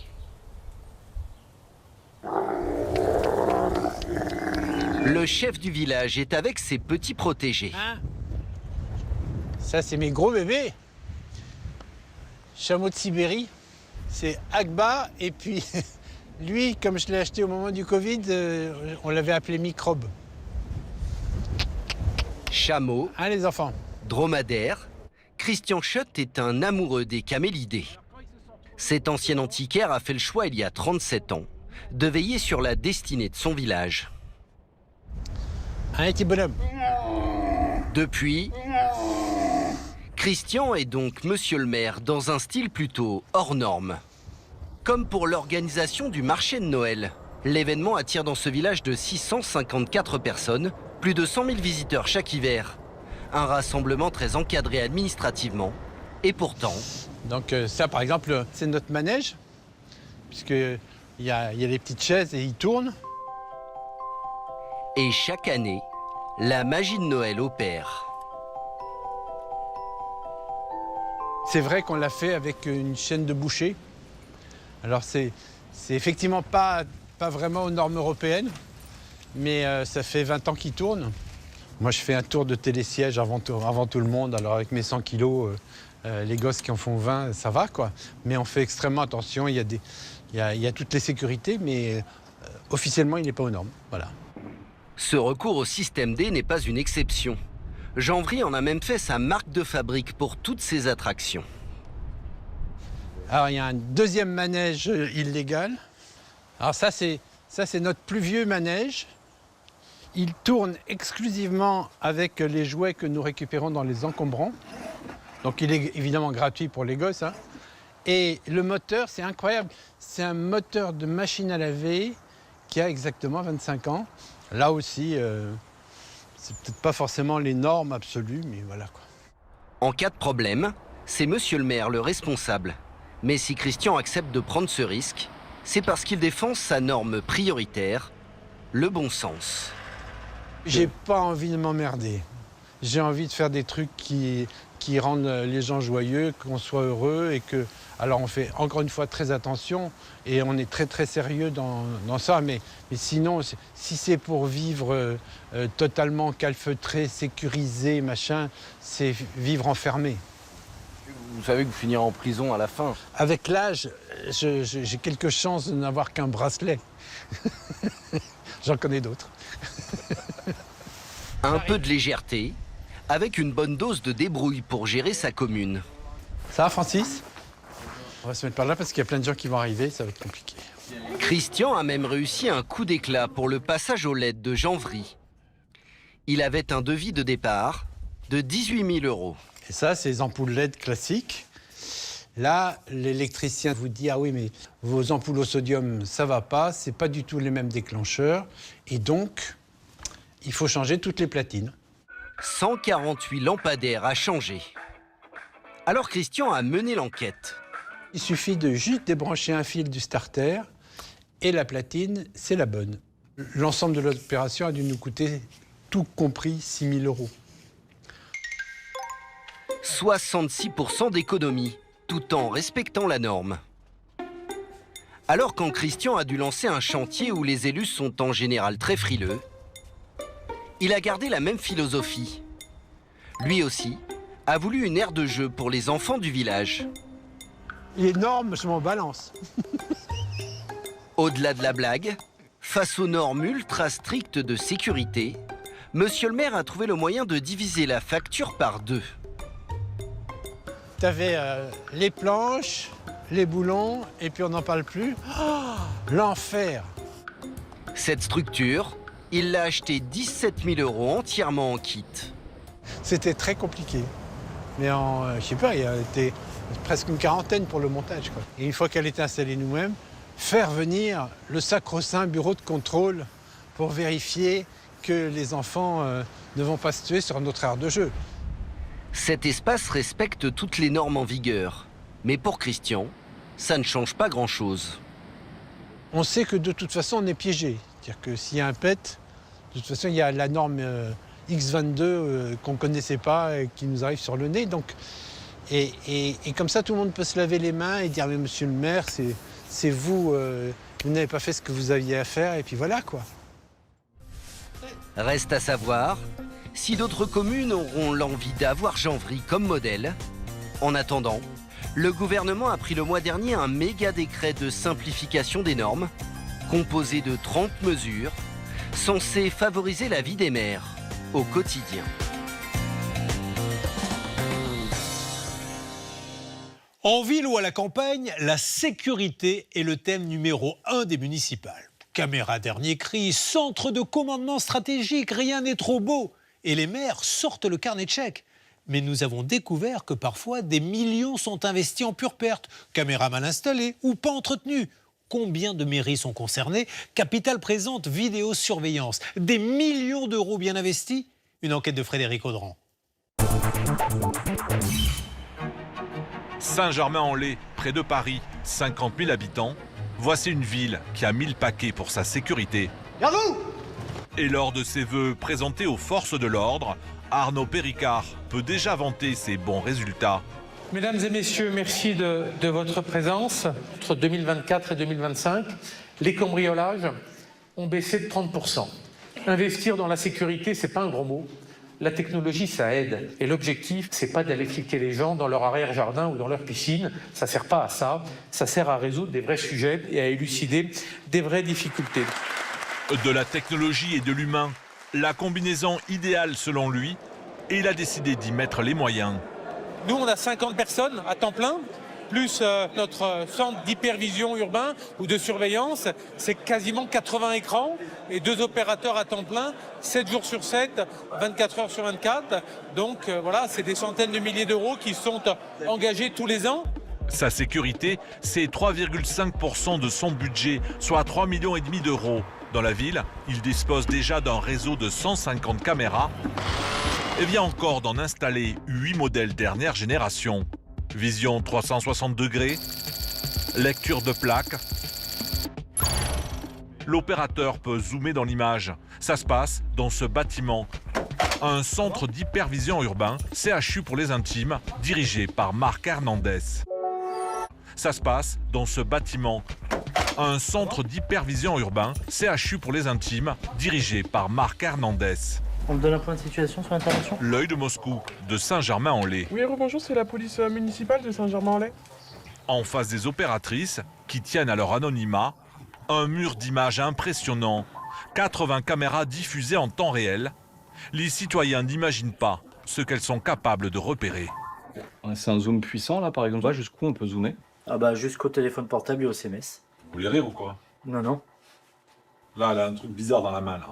Le chef du village est avec ses petits protégés. Ça, c'est mes gros bébés. Chameau de Sibérie. C'est Agba. Et puis, lui, comme je l'ai acheté au moment du Covid, on l'avait appelé Microbe. Chameau, hein, les enfants. Dromadaire, Christian Schott est un amoureux des camélidés. Cet ancien antiquaire a fait le choix il y a 37 ans de veiller sur la destinée de son village. Un petit bonhomme. Depuis, Christian est donc monsieur le maire dans un style plutôt hors norme. Comme pour l'organisation du marché de Noël. L'événement attire dans ce village de 654 personnes, plus de 100 000 visiteurs chaque hiver. Un rassemblement très encadré administrativement. Et pourtant... Donc ça, par exemple, c'est notre manège, puisqu'il y a les petites chaises et ils tournent. Et chaque année, la magie de Noël opère. C'est vrai qu'on l'a fait avec une chaîne de boucher. Alors c'est effectivement pas vraiment aux normes européennes, mais ça fait 20 ans qu'il tourne. Moi, je fais un tour de télésiège avant tout le monde. Alors avec mes 100 kilos, les gosses qui en font 20, ça va, quoi. Mais on fait extrêmement attention. Il y a toutes les sécurités, mais officiellement, il n'est pas aux normes. Voilà. Ce recours au système D n'est pas une exception. Janvry en a même fait sa marque de fabrique pour toutes ses attractions. Alors, il y a un deuxième manège illégal. Alors ça, c'est notre plus vieux manège. Il tourne exclusivement avec les jouets que nous récupérons dans les encombrants. Donc il est évidemment gratuit pour les gosses. Hein. Et le moteur, c'est incroyable. C'est un moteur de machine à laver qui a exactement 25 ans. Là aussi, c'est peut-être pas forcément les normes absolues, mais voilà, quoi. En cas de problème, c'est monsieur le maire le responsable. Mais si Christian accepte de prendre ce risque, c'est parce qu'il défend sa norme prioritaire, le bon sens. J'ai pas envie de m'emmerder. J'ai envie de faire des trucs qui rendent les gens joyeux, qu'on soit heureux et que Alors on fait encore une fois très attention et on est très très sérieux dans ça. Mais sinon, si c'est pour vivre totalement calfeutré, sécurisé, machin, c'est vivre enfermé. Vous savez que vous finirez en prison à la fin. Avec l'âge, j'ai quelques chances de n'avoir qu'un bracelet. J'en connais d'autres. Un peu de légèreté, avec une bonne dose de débrouille pour gérer sa commune. Ça va, Francis? On va se mettre par là parce qu'il y a plein de gens qui vont arriver, ça va être compliqué. Christian a même réussi un coup d'éclat pour le passage au LED de Janvry. Il avait un devis de départ de 18 000 €. Et ça, c'est les ampoules LED classiques. Là, l'électricien vous dit « Ah oui, mais vos ampoules au sodium, ça va pas, c'est pas du tout les mêmes déclencheurs. Et donc, il faut changer toutes les platines. » 148 lampadaires à changer. Alors Christian a mené l'enquête. Il suffit de juste débrancher un fil du starter et la platine, c'est la bonne. L'ensemble de l'opération a dû nous coûter, tout compris, 6 000 €. 66% d'économie, tout en respectant la norme. Alors quand Christian a dû lancer un chantier où les élus sont en général très frileux, il a gardé la même philosophie. Lui aussi a voulu une aire de jeu pour les enfants du village. Les normes, je m'en balance. Au-delà de la blague, face aux normes ultra strictes de sécurité, monsieur le maire a trouvé le moyen de diviser la facture par 2. T'avais les planches, les boulons, et puis on n'en parle plus. Oh, l'enfer! Cette structure, il l'a achetée 17 000 € entièrement en kit. C'était très compliqué. Mais je sais pas, il y a été presque une quarantaine pour le montage, quoi. Et une fois qu'elle était installée nous-mêmes, faire venir le sacro-saint bureau de contrôle pour vérifier que les enfants ne vont pas se tuer sur notre aire de jeu. Cet espace respecte toutes les normes en vigueur. Mais pour Christian, ça ne change pas grand-chose. On sait que de toute façon, on est piégé. C'est-à-dire que s'il y a un PET, de toute façon, il y a la norme X22 qu'on ne connaissait pas et qui nous arrive sur le nez. Donc, et comme ça, tout le monde peut se laver les mains et dire « Mais monsieur le maire, c'est vous, vous n'avez pas fait ce que vous aviez à faire. » Et puis voilà, quoi. Reste à savoir si d'autres communes auront l'envie d'avoir Janvry comme modèle. En attendant, le gouvernement a pris le mois dernier un méga décret de simplification des normes, composé de 30 mesures, censé favoriser la vie des maires au quotidien. En ville ou à la campagne, la sécurité est le thème numéro 1 des municipales. Caméra dernier cri, centre de commandement stratégique, rien n'est trop beau. Et les maires sortent le carnet de chèques. Mais nous avons découvert que parfois des millions sont investis en pure perte. Caméras mal installées ou pas entretenues. Combien de mairies sont concernées? Capitale présente vidéosurveillance. Des millions d'euros bien investis? Une enquête de Frédéric Audran. Saint-Germain-en-Laye, près de Paris, 50 000 habitants. Voici une ville qui a 1000 paquets pour sa sécurité. Gardez-vous! Et lors de ses vœux présentés aux forces de l'ordre, Arnaud Péricard peut déjà vanter ses bons résultats. Mesdames et messieurs, merci de votre présence. Entre 2024 et 2025, les cambriolages ont baissé de 30%. Investir dans la sécurité, c'est pas un gros mot. La technologie, ça aide. Et l'objectif, c'est pas d'aller fliquer les gens dans leur arrière-jardin ou dans leur piscine. Ça sert pas à ça. Ça sert à résoudre des vrais sujets et à élucider des vraies difficultés. De la technologie et de l'humain, la combinaison idéale selon lui, et il a décidé d'y mettre les moyens. Nous, on a 50 personnes à temps plein, plus notre centre d'hypervision urbain ou de surveillance, c'est quasiment 80 écrans et 2 opérateurs à temps plein, 7 jours sur 7, 24 heures sur 24. Donc voilà, c'est des centaines de milliers d'euros qui sont engagés tous les ans. Sa sécurité, c'est 3,5% de son budget, soit 3,5 millions d'euros. Dans la ville, il dispose déjà d'un réseau de 150 caméras et vient encore d'en installer 8 modèles dernière génération. Vision 360 degrés, lecture de plaques. L'opérateur peut zoomer dans l'image. Ça se passe dans ce bâtiment. Un centre d'hypervision urbain, CHU pour les intimes, dirigé par Marc Hernandez. Ça se passe dans ce bâtiment. Un centre d'hypervision urbain, CHU pour les intimes, dirigé par Marc Hernandez. On me donne un point de situation sur l'intervention. L'œil de Moscou, de Saint-Germain-en-Laye. Oui, rebonjour, c'est la police municipale de Saint-Germain-en-Laye. En face des opératrices, qui tiennent à leur anonymat, un mur d'images impressionnant, 80 caméras diffusées en temps réel. Les citoyens n'imaginent pas ce qu'elles sont capables de repérer. C'est un zoom puissant là par exemple, jusqu'où on peut zoomer? Ah bah jusqu'au téléphone portable et au SMS. Vous voulez rire ou quoi? Non, non. Là, elle a un truc bizarre dans la main là.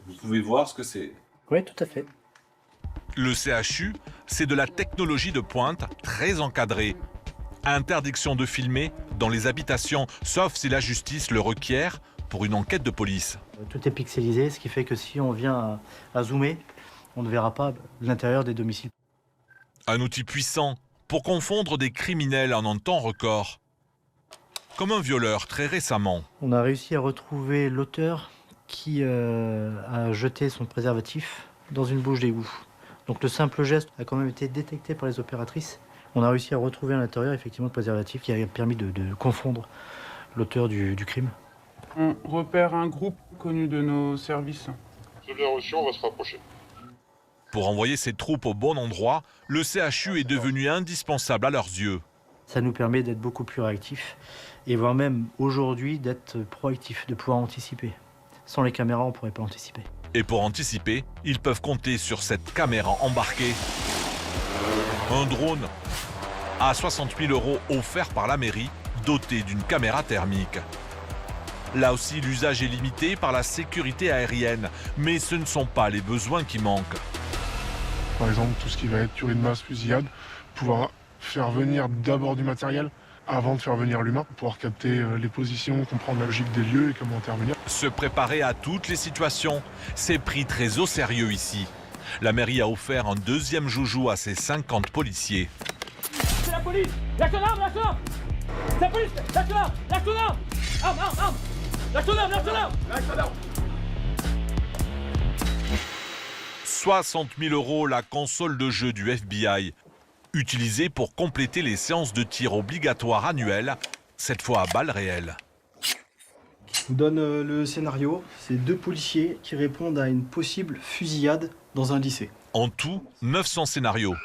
Vous pouvez voir ce que c'est. Oui, tout à fait. Le CHU, c'est de la technologie de pointe très encadrée. Interdiction de filmer dans les habitations, sauf si la justice le requiert pour une enquête de police. Tout est pixelisé, ce qui fait que si on vient à zoomer, on ne verra pas l'intérieur des domiciles. Un outil puissant pour confondre des criminels en un temps record. Comme un violeur très récemment. On a réussi à retrouver l'auteur qui a jeté son préservatif dans une bouche d'égout. Donc le simple geste a quand même été détecté par les opératrices. On a réussi à retrouver à l'intérieur effectivement le préservatif qui a permis de confondre l'auteur du crime. On repère un groupe connu de nos services. C'est bien reçu, on va se rapprocher. Pour envoyer ses troupes au bon endroit, le CHU est devenu indispensable à leurs yeux. Ça nous permet d'être beaucoup plus réactifs et voire même aujourd'hui d'être proactifs, de pouvoir anticiper. Sans les caméras, on ne pourrait pas anticiper. Et pour anticiper, ils peuvent compter sur cette caméra embarquée. Un drone à 60 000 € offert par la mairie, doté d'une caméra thermique. Là aussi, l'usage est limité par la sécurité aérienne, mais ce ne sont pas les besoins qui manquent. Par exemple, tout ce qui va être tuerie de masse, fusillade, pouvoir faire venir d'abord du matériel avant de faire venir l'humain, pouvoir capter les positions, comprendre la logique des lieux et comment intervenir. Se préparer à toutes les situations, c'est pris très au sérieux ici. La mairie a offert un deuxième joujou à ses 50 policiers. C'est la police! Lâche ton arme, lâche ton arme! C'est la police! Lâche ton arme! Lâche ton arme! Arme, arme, arme! Lâche ton arme, lâche ton arme! Lâche ton arme! 60 000 € la console de jeu du FBI, utilisée pour compléter les séances de tir obligatoires annuelles, cette fois à balles réelles. Je vous donne le scénario. C'est 2 policiers qui répondent à une possible fusillade dans un lycée. En tout, 900 scénarios.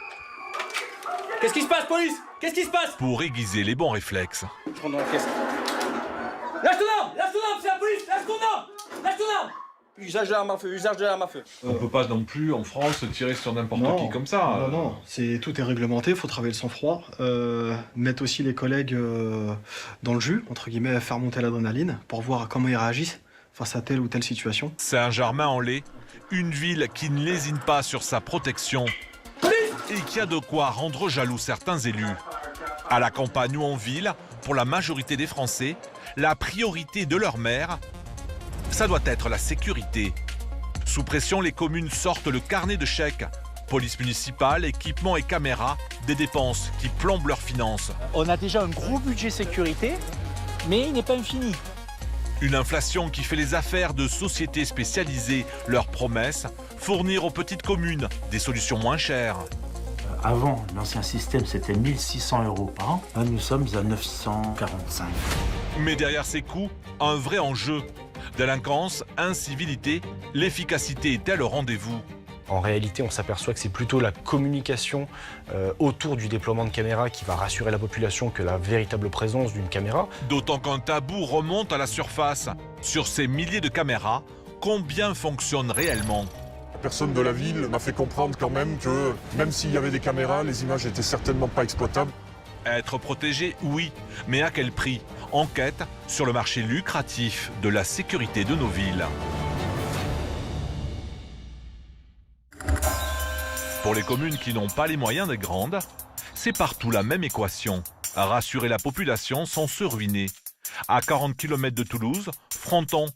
Qu'est-ce qui se passe, police? Qu'est-ce qui se passe? Pour aiguiser les bons réflexes. Lâche ton arme! Lâche ton arme, c'est la police! Lâche ton arme! Lâche ton arme! Usage de l'arme à feu, usage de l'arme à feu. On peut pas non plus en France tirer sur n'importe qui comme ça. Non, tout est réglementé, il faut travailler le sang-froid. Mettre aussi les collègues dans le jus, entre guillemets, faire monter l'adrénaline pour voir comment ils réagissent face à telle ou telle situation. Saint-Germain-en-Laye, une ville qui ne lésine pas sur sa protection et qui a de quoi rendre jaloux certains élus. À la campagne ou en ville, pour la majorité des Français, la priorité de leur maire, ça doit être la sécurité. Sous pression, les communes sortent le carnet de chèques. Police municipale, équipement et caméras, des dépenses qui plombent leurs finances. On a déjà un gros budget sécurité, mais il n'est pas infini. Une inflation qui fait les affaires de sociétés spécialisées. Leur promesse, fournir aux petites communes des solutions moins chères. Avant, l'ancien système, c'était 1 600 € par an. Là, nous sommes à 945. Mais derrière ces coûts, un vrai enjeu. Délinquance, incivilité, l'efficacité est-elle au rendez-vous? En réalité, on s'aperçoit que c'est plutôt la communication autour du déploiement de caméras qui va rassurer la population que la véritable présence d'une caméra. D'autant qu'un tabou remonte à la surface. Sur ces milliers de caméras, combien fonctionnent réellement? Personne de la ville m'a fait comprendre quand même que même s'il y avait des caméras, les images n'étaient certainement pas exploitables. Être protégé, oui, mais à quel prix? Enquête sur le marché lucratif de la sécurité de nos villes. Pour les communes qui n'ont pas les moyens des grandes, c'est partout la même équation. Rassurer la population sans se ruiner. À 40 km de Toulouse, Fronton,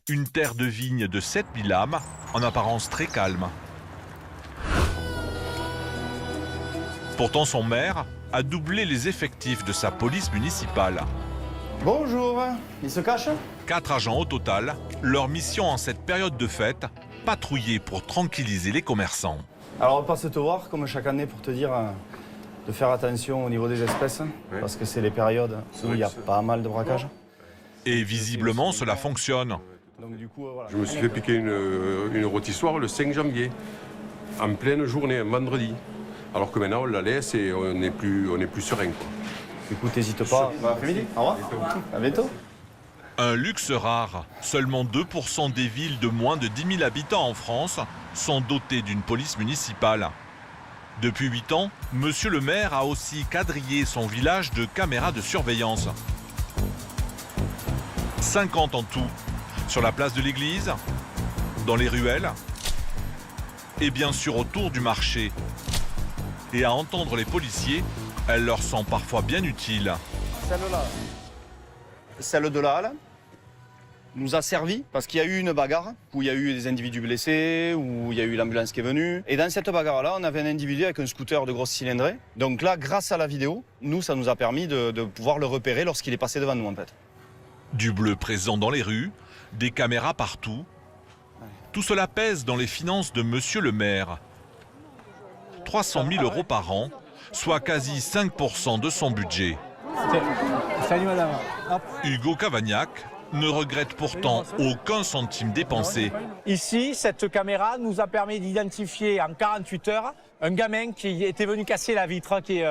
une terre de vignes de 7000 âmes, en apparence très calme. Pourtant, son maire a doublé les effectifs de sa police municipale. Bonjour, il se cache? 4 agents au total, leur mission en cette période de fête, patrouiller pour tranquilliser les commerçants. Alors on passe te voir comme chaque année pour te dire de faire attention au niveau des espèces, parce que c'est les périodes où il y a pas mal de braquages. Et visiblement, cela fonctionne. Je me suis fait piquer une rôtissoire le 5 janvier, en pleine journée, un vendredi. Alors que maintenant, on la laisse et on est plus serein. Quoi. Écoute, n'hésite pas. Bon après-midi, au revoir, à bientôt. Un luxe rare. Seulement 2% des villes de moins de 10 000 habitants en France sont dotées d'une police municipale. Depuis 8 ans, Monsieur le maire a aussi quadrillé son village de caméras de surveillance. 50 en tout, sur la place de l'église, dans les ruelles et bien sûr autour du marché. Et à entendre les policiers, elles leur sont parfois bien utiles. Celle de là, nous a servi parce qu'il y a eu une bagarre où il y a eu des individus blessés, où il y a eu l'ambulance qui est venue. Et dans cette bagarre-là, on avait un individu avec un scooter de grosse cylindrée. Donc là, grâce à la vidéo, nous, ça nous a permis de pouvoir le repérer lorsqu'il est passé devant nous en fait. Du bleu présent dans les rues, des caméras partout. Tout cela pèse dans les finances de Monsieur le maire. 300 000 € par an, soit quasi 5% de son budget. Salut madame. Hugo Cavagnac ne regrette pourtant aucun centime dépensé. Ici, cette caméra nous a permis d'identifier en 48 heures un gamin qui était venu casser la vitre qui est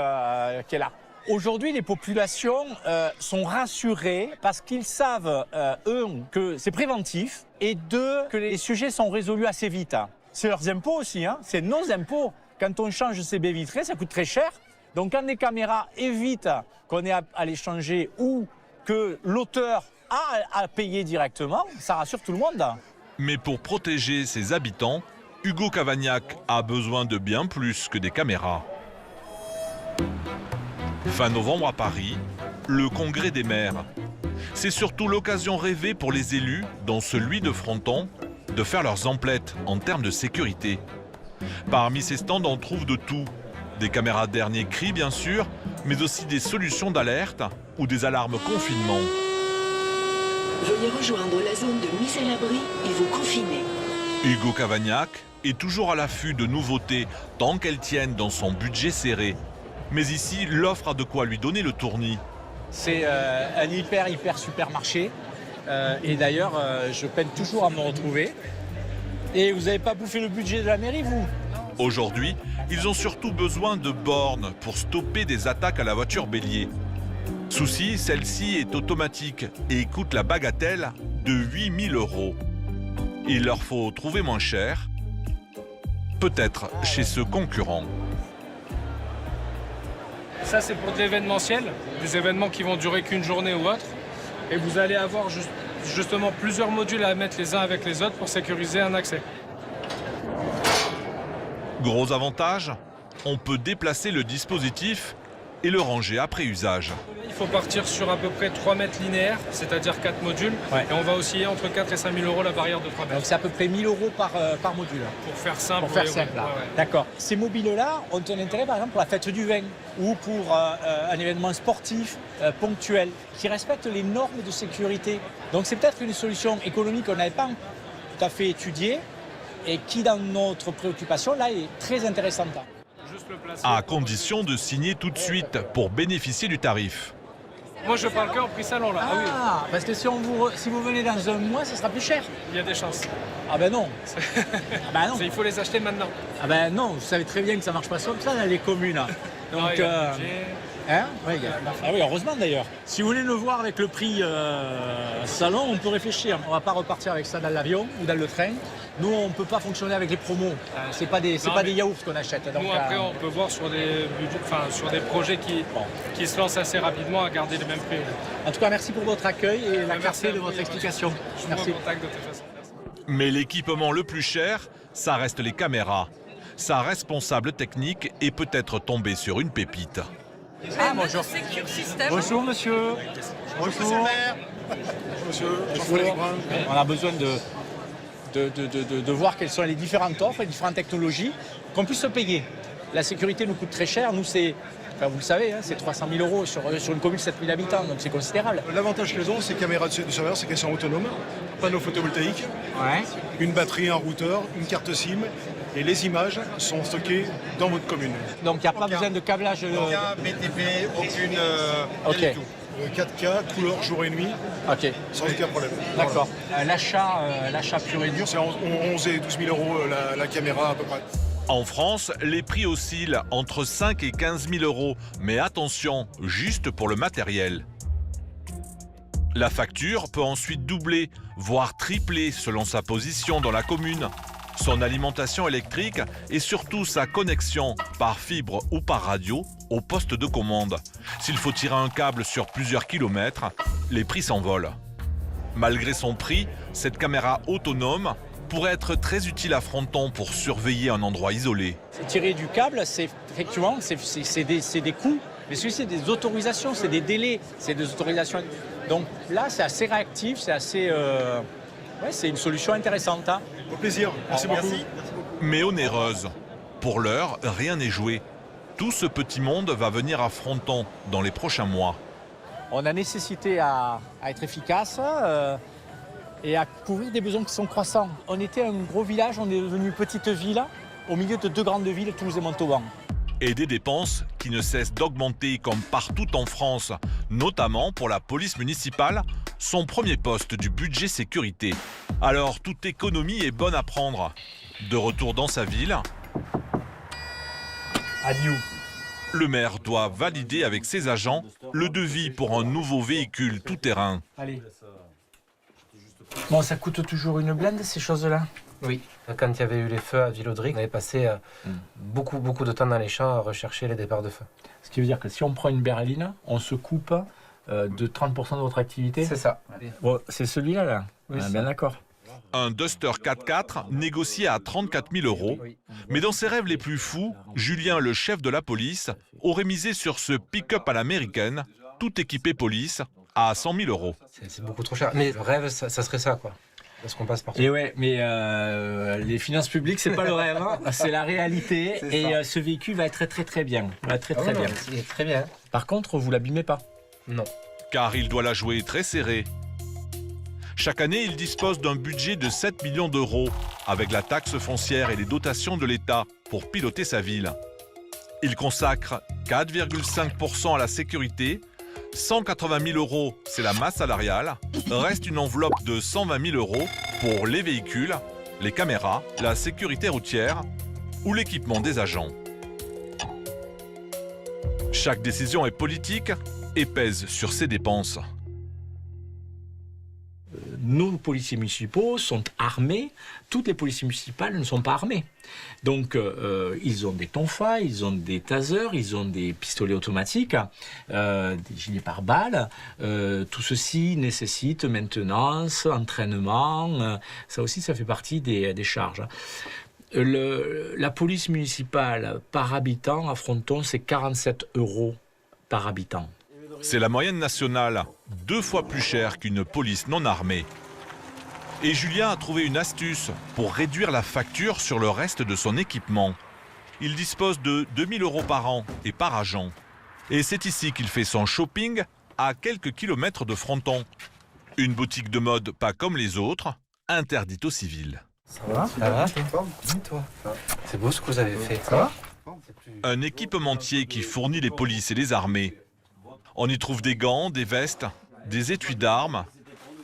là. Aujourd'hui, les populations sont rassurées parce qu'ils savent, que c'est préventif et que les sujets sont résolus assez vite. C'est leurs impôts aussi, c'est nos impôts. Quand on change ces baies vitrées, ça coûte très cher. Donc quand les caméras évitent qu'on ait à les changer ou que l'auteur a à payer directement, ça rassure tout le monde. Mais pour protéger ses habitants, Hugo Cavagnac a besoin de bien plus que des caméras. Fin novembre à Paris, le congrès des maires. C'est surtout l'occasion rêvée pour les élus, dont celui de Fronton, de faire leurs emplettes en termes de sécurité. Parmi ces stands, on trouve de tout. Des caméras dernier cri, bien sûr, mais aussi des solutions d'alerte ou des alarmes confinement. Veuillez rejoindre la zone de mise à l'abri et vous confiner. Hugo Cavagnac est toujours à l'affût de nouveautés, tant qu'elles tiennent dans son budget serré. Mais ici, l'offre a de quoi lui donner le tournis. C'est un hyper supermarché. Et d'ailleurs, je peine toujours à me retrouver. Et vous n'avez pas bouffé le budget de la mairie, vous? Aujourd'hui, ils ont surtout besoin de bornes pour stopper des attaques à la voiture bélier. Souci, celle-ci est automatique et coûte la bagatelle de 8 000 €. Il leur faut trouver moins cher, peut-être chez ce concurrent. Ça, c'est pour de l'événementiel, des événements qui vont durer qu'une journée ou autre. Et vous allez avoir justement plusieurs modules à mettre les uns avec les autres pour sécuriser un accès. Gros avantage, on peut déplacer le dispositif et le ranger après usage. Il faut partir sur à peu près 3 mètres linéaires, c'est-à-dire 4 modules. Et on va osciller entre 4 et 5 000 € la barrière de 3 mètres. Donc c'est à peu près 1 000 € par module. Pour faire simple. Pour faire simple, D'accord. Ces mobiles-là ont un intérêt par exemple pour la fête du vin ou pour un événement sportif ponctuel qui respecte les normes de sécurité. Donc c'est peut-être une solution économique qu'on n'avait pas tout à fait étudiée et qui dans notre préoccupation là est très intéressante. À condition de signer tout de suite pour bénéficier du tarif. Moi, je parle qu'en prix salon, là. Ah, parce que si vous venez dans un mois, ça sera plus cher. Il y a des chances. Ah ben non. Ah ben non. Il faut les acheter maintenant. Ah ben non, vous savez très bien que ça marche pas comme ça dans les communes. Donc, non, ah oui, heureusement d'ailleurs. Si vous voulez le voir avec le prix salon, on peut réfléchir. On va pas repartir avec ça dans l'avion ou dans le train. Nous, on ne peut pas fonctionner avec les promos. C'est pas des yaourts qu'on achète. Donc, nous, après, on peut voir sur des projets qui se lancent assez rapidement à garder les mêmes prix. En tout cas, merci pour votre accueil et la clarté de votre explication. Je vous recontacte de toute façon. Mais l'équipement le plus cher, ça reste les caméras. Sa responsable technique est peut-être tombée sur une pépite. Ah, bonjour. Bonjour, monsieur. Bonjour. Bonjour. On a besoin de voir quelles sont les différentes offres, les différentes technologies, qu'on puisse se payer. La sécurité nous coûte très cher. Nous, c'est Enfin, vous le savez, hein, c'est 300 000 € sur une commune de 7 000 habitants, donc c'est considérable. L'avantage qu'elles ont, ces caméras de surveillance, c'est qu'elles sont autonomes, panneaux photovoltaïques, une batterie, un routeur, une carte SIM, et les images sont stockées dans votre commune. Donc il n'y a pas besoin de câblage. Aucun BTP, aucune. Ok. 4K, couleur jour et nuit, sans aucun problème. D'accord. L'achat pur et dur, c'est 11 et 12 000 € la caméra à peu près. En France, les prix oscillent entre 5 et 15 000 €. Mais attention, juste pour le matériel. La facture peut ensuite doubler, voire tripler selon sa position dans la commune, son alimentation électrique et surtout sa connexion par fibre ou par radio au poste de commande. S'il faut tirer un câble sur plusieurs kilomètres, les prix s'envolent. Malgré son prix, cette caméra autonome pourrait être très utile à Fronton pour surveiller un endroit isolé. Tirer du câble, c'est effectivement des coûts, mais c'est des autorisations, c'est des délais, c'est des autorisations. Donc là, c'est assez réactif, c'est assez, c'est une solution intéressante. Hein. Au plaisir, merci beaucoup. Mais onéreuse. Pour l'heure, rien n'est joué. Tout ce petit monde va venir à Fronton dans les prochains mois. On a nécessité à être efficace et à couvrir des besoins qui sont croissants. On était un gros village, on est devenu une petite ville au milieu de deux grandes villes, Toulouse et Montauban. Et des dépenses qui ne cessent d'augmenter comme partout en France, notamment pour la police municipale, son premier poste du budget sécurité. Alors toute économie est bonne à prendre. De retour dans sa ville, le maire doit valider avec ses agents le devis pour un nouveau véhicule tout-terrain. Allez. Bon, ça coûte toujours une blinde, ces choses-là? Oui, quand il y avait eu les feux à Villaudry, on avait passé beaucoup de temps dans les champs à rechercher les départs de feu. Ce qui veut dire que si on prend une berline, on se coupe de 30% de votre activité? C'est ça. Bon, c'est celui-là, là. Oui, bien d'accord. Un Duster 4x4 négocié à 34 000 €. Mais dans ses rêves les plus fous, Julien, le chef de la police, aurait misé sur ce pick-up à l'américaine, tout équipé police, à 100 000 €. C'est beaucoup trop cher. Mais le rêve, ça serait ça, quoi. Parce qu'on passe partout. Et ouais, mais les finances publiques, c'est pas le rêve, hein. C'est la réalité. Et ce véhicule va être très bien. Va très bien. Il est très bien. Par contre, vous l'abîmez pas? Non. Car il doit la jouer très serrée. Chaque année, il dispose d'un budget de 7 millions €, avec la taxe foncière et les dotations de l'État pour piloter sa ville. Il consacre 4,5% à la sécurité, 180 000 €, c'est la masse salariale, reste une enveloppe de 120 000 € pour les véhicules, les caméras, la sécurité routière ou l'équipement des agents. Chaque décision est politique et pèse sur ses dépenses. Nos policiers municipaux sont armés. Toutes les policiers municipales ne sont pas armées. Donc, ils ont des tonfas, ils ont des tasers, ils ont des pistolets automatiques, des gilets pare-balles. Tout ceci nécessite maintenance, entraînement. Ça aussi, ça fait partie des charges. La police municipale par habitant à Fronton, c'est 47 € par habitant. C'est la moyenne nationale, 2 fois plus chère qu'une police non armée. Et Julien a trouvé une astuce pour réduire la facture sur le reste de son équipement. Il dispose de 2 000 € par an et par agent. Et c'est ici qu'il fait son shopping à quelques kilomètres de Fronton. Une boutique de mode pas comme les autres, interdite aux civils. Ça va? Ça va? Toi. C'est beau ce que vous avez fait. Ça va? Un équipementier qui fournit les polices et les armées. On y trouve des gants, des vestes, des étuis d'armes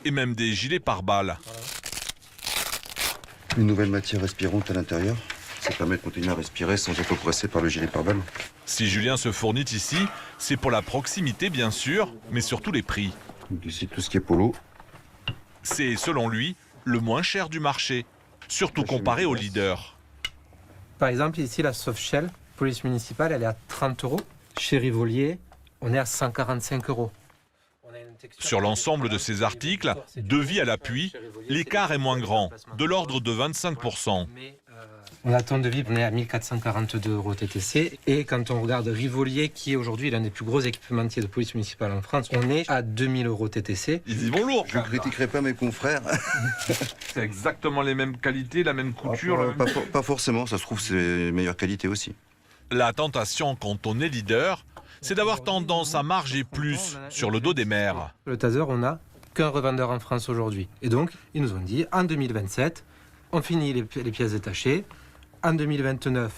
et même des gilets pare-balles. Une nouvelle matière respirante à l'intérieur. Ça permet de continuer à respirer sans être oppressé par le gilet pare-balles. Si Julien se fournit ici, c'est pour la proximité bien sûr, mais surtout les prix. Donc ici, tout ce qui est polo. C'est, selon lui, le moins cher du marché, surtout comparé aux leaders. Par exemple, ici, la Softshell, police municipale, elle est à 30 €. Chez Rivolier, on est à 145 €. Sur l'ensemble de ces articles, devis à l'appui, l'écart est moins grand, de l'ordre de 25%. On attend de vie, on est à 1442 € TTC. Et quand on regarde Rivolier, qui est aujourd'hui l'un des plus gros équipementiers de police municipale en France, on est à 2000 € TTC. Ils y vont lourd. Je ne critiquerai pas mes confrères. C'est exactement les mêmes qualités, la même couture. Pas forcément, ça se trouve c'est meilleure qualité aussi. La tentation quand on est leader, c'est d'avoir tendance à marger plus sur le dos des maires. Le taser, on n'a qu'un revendeur en France aujourd'hui. Et donc, ils nous ont dit, en 2027, on finit les pièces détachées. En 2029,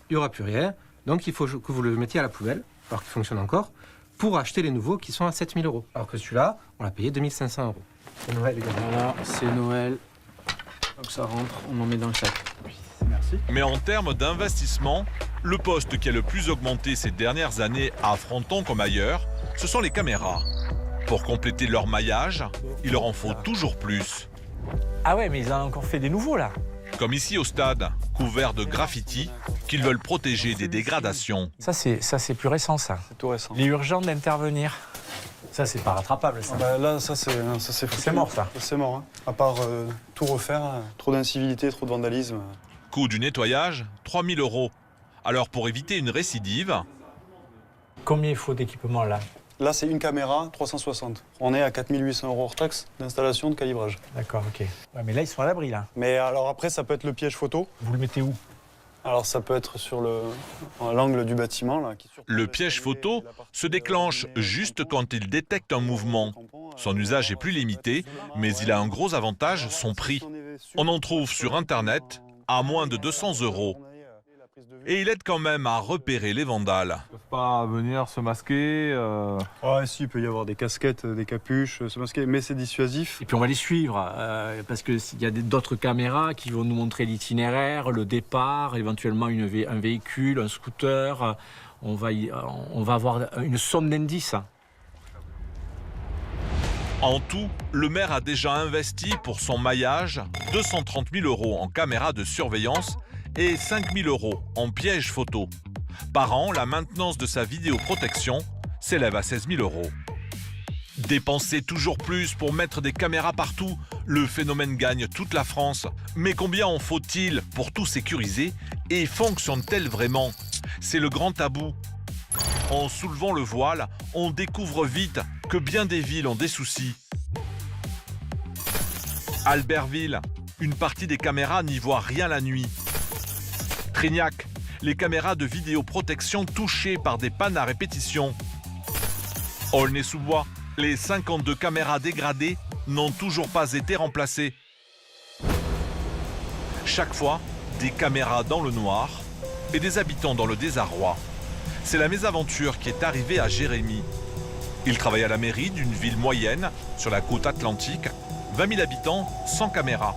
il n'y aura plus rien. Donc, il faut que vous le mettiez à la poubelle, alors qu'il fonctionne encore, pour acheter les nouveaux qui sont à 7 000 €. Alors que celui-là, on l'a payé 2 500 €. C'est Noël, les gars. Voilà, c'est Noël. Donc ça rentre, on en met dans le sac. Merci. Mais en termes d'investissement, le poste qui a le plus augmenté ces dernières années à Fronton comme ailleurs, ce sont les caméras. Pour compléter leur maillage, il leur en faut toujours plus. Ah ouais, mais ils ont encore fait des nouveaux là. Comme ici au stade, couvert de graffitis qu'ils veulent protéger des dégradations. Ça c'est plus récent ça. C'est tout récent. Il est urgent d'intervenir. Ça c'est pas rattrapable ça. Là, ça c'est C'est mort ça. C'est mort. Hein. À part tout refaire, trop d'incivilité, trop de vandalisme. Coût du nettoyage, 3 000 €. Alors pour éviter une récidive... Combien il faut d'équipement là? Là, c'est une caméra, 360. On est à 4 800 € hors taxe d'installation de calibrage. D'accord, ok. Ouais, mais là, ils sont à l'abri, là. Mais alors après, ça peut être le piège photo. Vous le mettez où? Alors ça peut être sur l'angle du bâtiment. Là, Le piège photo se déclenche juste quand il détecte un mouvement. Son usage est plus limité, mais il a un gros avantage, son prix. On en trouve sur Internet à moins de 200 €. Et il aide quand même à repérer les vandales. Ils ne peuvent pas venir se masquer. Ah si, il peut y avoir des casquettes, des capuches, se masquer, mais c'est dissuasif. Et puis on va les suivre, parce qu'il y a d'autres caméras qui vont nous montrer l'itinéraire, le départ, éventuellement un véhicule, un scooter. On va avoir une somme d'indices. En tout, le maire a déjà investi pour son maillage 230 000 € en caméras de surveillance et 5 000 € en piège photo. Par an, la maintenance de sa vidéoprotection s'élève à 16 000 €. Dépenser toujours plus pour mettre des caméras partout, le phénomène gagne toute la France. Mais combien en faut-il pour tout sécuriser et fonctionne-t-elle vraiment? C'est le grand tabou. En soulevant le voile, on découvre vite que bien des villes ont des soucis. Albertville, une partie des caméras n'y voit rien la nuit. Trignac, les caméras de vidéoprotection touchées par des pannes à répétition. Aulnay-sous-Bois, les 52 caméras dégradées n'ont toujours pas été remplacées. Chaque fois, des caméras dans le noir et des habitants dans le désarroi. C'est la mésaventure qui est arrivée à Jérémy. Il travaille à la mairie d'une ville moyenne, sur la côte atlantique, 20 000 habitants, sans caméra.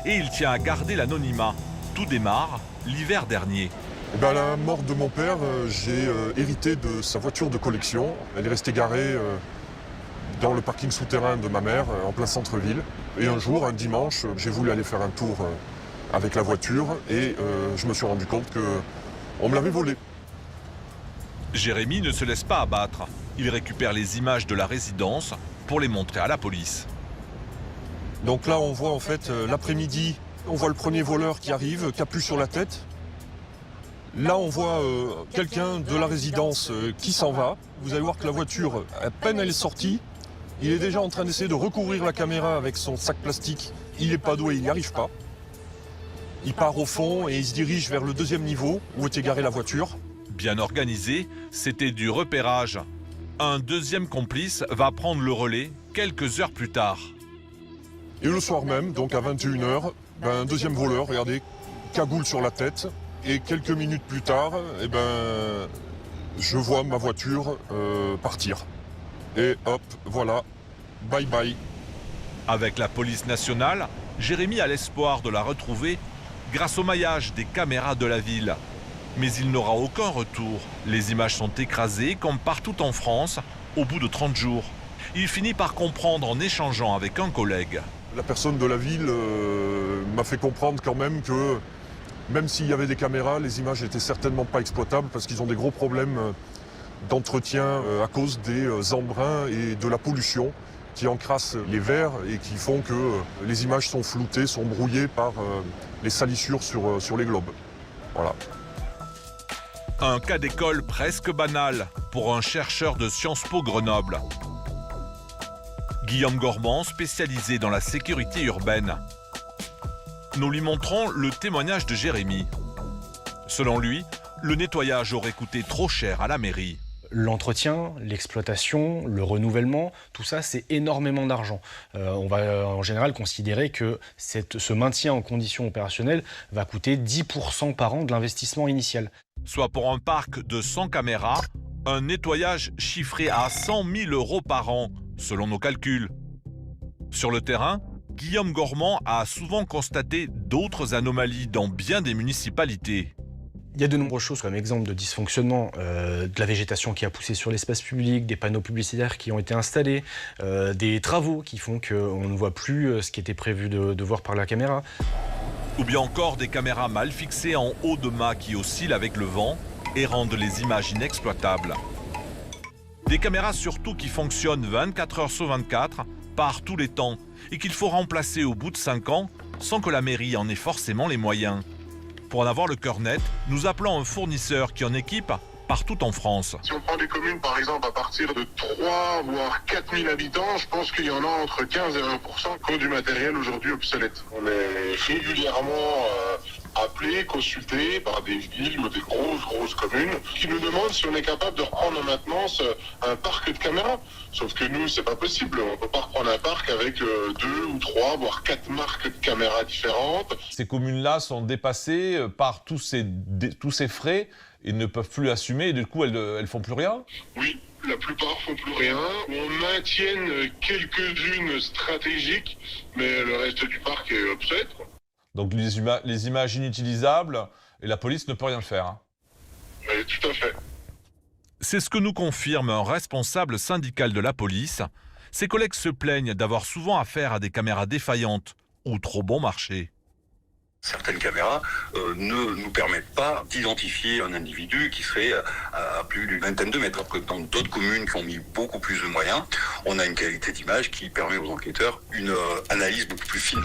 Et il tient à garder l'anonymat. Tout démarre l'hiver dernier. À la mort de mon père, j'ai hérité de sa voiture de collection. Elle est restée garée dans le parking souterrain de ma mère, en plein centre-ville. Et un jour, un dimanche, j'ai voulu aller faire un tour avec la voiture et je me suis rendu compte qu'on me l'avait volée. Jérémy ne se laisse pas abattre. Il récupère les images de la résidence pour les montrer à la police. Donc là, on voit en fait l'après-midi, on voit le premier voleur qui arrive, capuche sur la tête. Là, on voit quelqu'un de la résidence qui s'en va. Vous allez voir que la voiture, à peine elle est sortie, il est déjà en train d'essayer de recouvrir la caméra avec son sac plastique. Il n'est pas doué, il n'y arrive pas. Il part au fond et il se dirige vers le deuxième niveau où était garée la voiture. Bien organisé, c'était du repérage. Un deuxième complice va prendre le relais quelques heures plus tard. Et le soir même, donc à 21 h, un deuxième voleur, regardez, cagoule sur la tête. Et quelques minutes plus tard, je vois ma voiture partir. Et hop, voilà, bye bye. Avec la police nationale, Jérémy a l'espoir de la retrouver grâce au maillage des caméras de la ville. Mais il n'aura aucun retour. Les images sont écrasées, comme partout en France, au bout de 30 jours. Il finit par comprendre en échangeant avec un collègue. La personne de la ville m'a fait comprendre quand même que même s'il y avait des caméras, les images n'étaient certainement pas exploitables parce qu'ils ont des gros problèmes d'entretien à cause des embruns et de la pollution qui encrassent les verres et qui font que les images sont floutées, sont brouillées par les salissures sur les globes. Voilà. Un cas d'école presque banal pour un chercheur de Sciences Po Grenoble. Guillaume Gormand, spécialisé dans la sécurité urbaine. Nous lui montrons le témoignage de Jérémy. Selon lui, le nettoyage aurait coûté trop cher à la mairie. L'entretien, l'exploitation, le renouvellement, tout ça, c'est énormément d'argent. On va en général considérer que ce maintien en condition opérationnelle va coûter 10% par an de l'investissement initial. Soit pour un parc de 100 caméras, un nettoyage chiffré à 100 000 € par an, selon nos calculs. Sur le terrain, Guillaume Gormand a souvent constaté d'autres anomalies dans bien des municipalités. Il y a de nombreuses choses comme exemple de dysfonctionnement, de la végétation qui a poussé sur l'espace public, des panneaux publicitaires qui ont été installés, des travaux qui font qu'on ne voit plus ce qui était prévu de voir par la caméra. Ou bien encore des caméras mal fixées en haut de mât qui oscillent avec le vent et rendent les images inexploitables. Des caméras surtout qui fonctionnent 24 heures sur 24, par tous les temps, et qu'il faut remplacer au bout de 5 ans sans que la mairie en ait forcément les moyens. Pour en avoir le cœur net, nous appelons un fournisseur qui en équipe partout en France. Si on prend des communes par exemple à partir de 3 voire 4 000 habitants, je pense qu'il y en a entre 15 et 20% qui ont du matériel aujourd'hui obsolète. On est régulièrement appelés, consultés par des villes ou des grosses communes qui nous demandent si on est capable de reprendre en maintenance un parc de caméras. Sauf que nous, c'est pas possible. On peut pas reprendre un parc avec 2 ou 3 voire 4 marques de caméras différentes. Ces communes-là sont dépassées par tous ces frais et ne peuvent plus assumer et du coup elles font plus rien. Oui, la plupart font plus rien. On maintient quelques-unes stratégiques, mais le reste du parc est obsolète, quoi. Donc les images inutilisables et la police ne peut rien faire. Hein. Oui, tout à fait. C'est ce que nous confirme un responsable syndical de la police. Ses collègues se plaignent d'avoir souvent affaire à des caméras défaillantes ou trop bon marché. Certaines caméras ne nous permettent pas d'identifier un individu qui serait à plus d'une vingtaine de mètres. Alors que dans d'autres communes qui ont mis beaucoup plus de moyens, on a une qualité d'image qui permet aux enquêteurs une analyse beaucoup plus fine.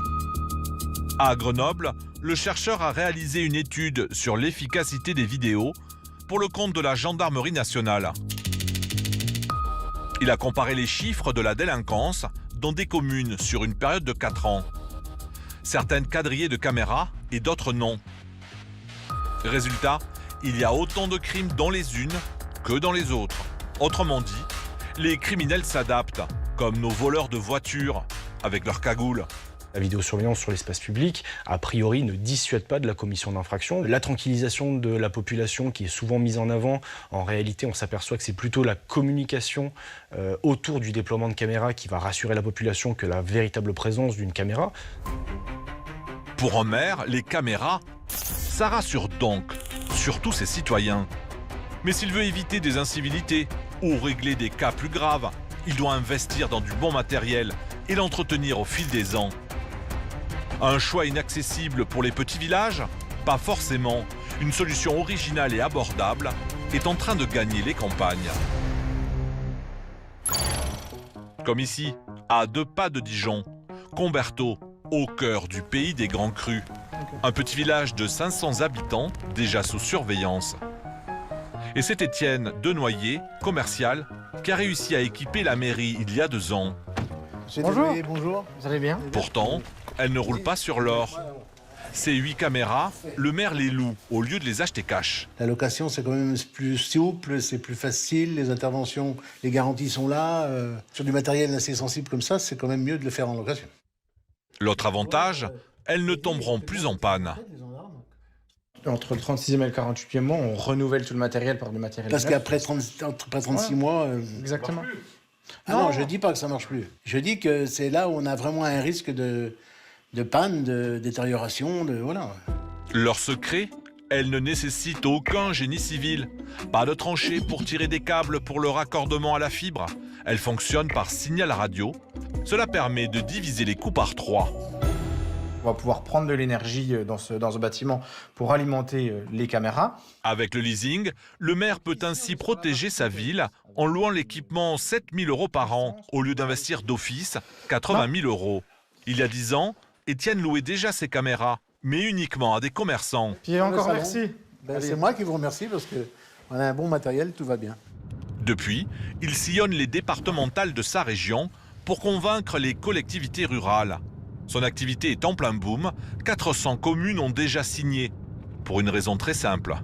À Grenoble, le chercheur a réalisé une étude sur l'efficacité des vidéos pour le compte de la gendarmerie nationale. Il a comparé les chiffres de la délinquance dans des communes sur une période de 4 ans. Certaines quadrillées de caméras et d'autres non. Résultat, il y a autant de crimes dans les unes que dans les autres. Autrement dit, les criminels s'adaptent, comme nos voleurs de voitures, avec leurs cagoules. La vidéosurveillance sur l'espace public, a priori, ne dissuade pas de la commission d'infraction. La tranquillisation de la population qui est souvent mise en avant, en réalité, on s'aperçoit que c'est plutôt la communication autour du déploiement de caméras qui va rassurer la population que la véritable présence d'une caméra. Pour un maire, les caméras, ça rassure donc, surtout ses citoyens. Mais s'il veut éviter des incivilités ou régler des cas plus graves, il doit investir dans du bon matériel et l'entretenir au fil des ans. Un choix inaccessible pour les petits villages? Pas forcément. Une solution originale et abordable est en train de gagner les campagnes. Comme ici, à 2 pas de Dijon, Comberthaud, au cœur du pays des grands crus. Un petit village de 500 habitants, déjà sous surveillance. Et c'est Étienne Denoyer, commercial, qui a réussi à équiper la mairie il y a 2 ans. Bonjour. Bonjour, vous allez bien? Pourtant, elle ne roule pas sur l'or. Ces 8 caméras, le maire les loue au lieu de les acheter cash. La location, c'est quand même plus souple, c'est plus facile, les interventions, les garanties sont là. Sur du matériel assez sensible comme ça, c'est quand même mieux de le faire en location. L'autre avantage, elles ne tomberont plus en panne. Entre le 36e et le 48e mois, on renouvelle tout le matériel par du matériel Parce neuf. qu'après 36 mois... Exactement. Ah non, je dis pas que ça marche plus. Je dis que c'est là où on a vraiment un risque de panne, de détérioration, voilà. Leur secret, elles ne nécessitent aucun génie civil. Pas de tranchée pour tirer des câbles pour le raccordement à la fibre. Elles fonctionnent par signal radio. Cela permet de diviser les coûts par 3. On va pouvoir prendre de l'énergie dans ce bâtiment pour alimenter les caméras. Avec le leasing, le maire peut ainsi protéger sa ville en louant l'équipement 7 000 € par an au lieu d'investir d'office 80 000 €. Il y a 10 ans, Étienne louait déjà ses caméras, mais uniquement à des commerçants. Puis encore merci. C'est moi qui vous remercie parce qu'on a un bon matériel, tout va bien. Depuis, il sillonne les départementales de sa région pour convaincre les collectivités rurales. Son activité est en plein boom, 400 communes ont déjà signé, pour une raison très simple.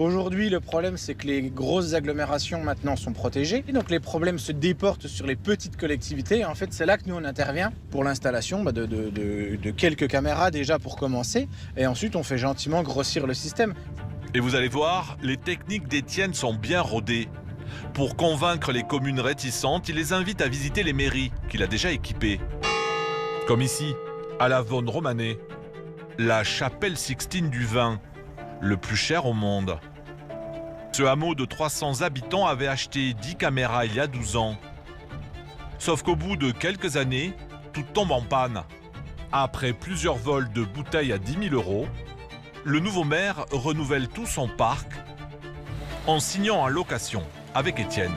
Aujourd'hui, le problème, c'est que les grosses agglomérations maintenant sont protégées. Et donc les problèmes se déportent sur les petites collectivités. Et en fait, c'est là que nous, on intervient pour l'installation de quelques caméras déjà pour commencer. Et ensuite, on fait gentiment grossir le système. Et vous allez voir, les techniques d'Étienne sont bien rodées. Pour convaincre les communes réticentes, il les invite à visiter les mairies qu'il a déjà équipées. Comme ici, à la Vosne-Romanée, la chapelle Sixtine du Vin, le plus cher au monde. Ce hameau de 300 habitants avait acheté 10 caméras il y a 12 ans. Sauf qu'au bout de quelques années, tout tombe en panne. Après plusieurs vols de bouteilles à 10 000 €, le nouveau maire renouvelle tout son parc en signant en location avec Étienne.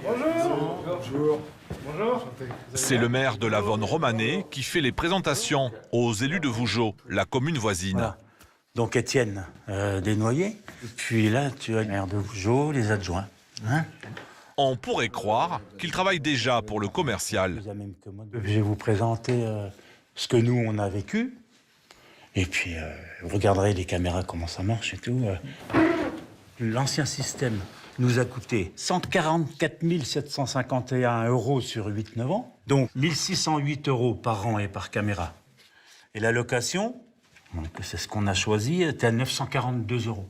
Bonjour. Bonjour. Bonjour. C'est le maire de la Vosne-Romanée qui fait les présentations aux élus de Vougeot, la commune voisine. Voilà. Donc Étienne Desnoyers. Et puis là, tu as le maire de Vougeot, les adjoints. Hein? On pourrait croire qu'il travaille déjà pour le commercial. Je vais vous présenter ce que nous, on a vécu. Et puis, vous regarderez les caméras, comment ça marche et tout. L'ancien système nous a coûté 144 751 € sur 8-9 ans. Donc, 1608 € par an et par caméra. Et la location, c'est ce qu'on a choisi, était à 942 €.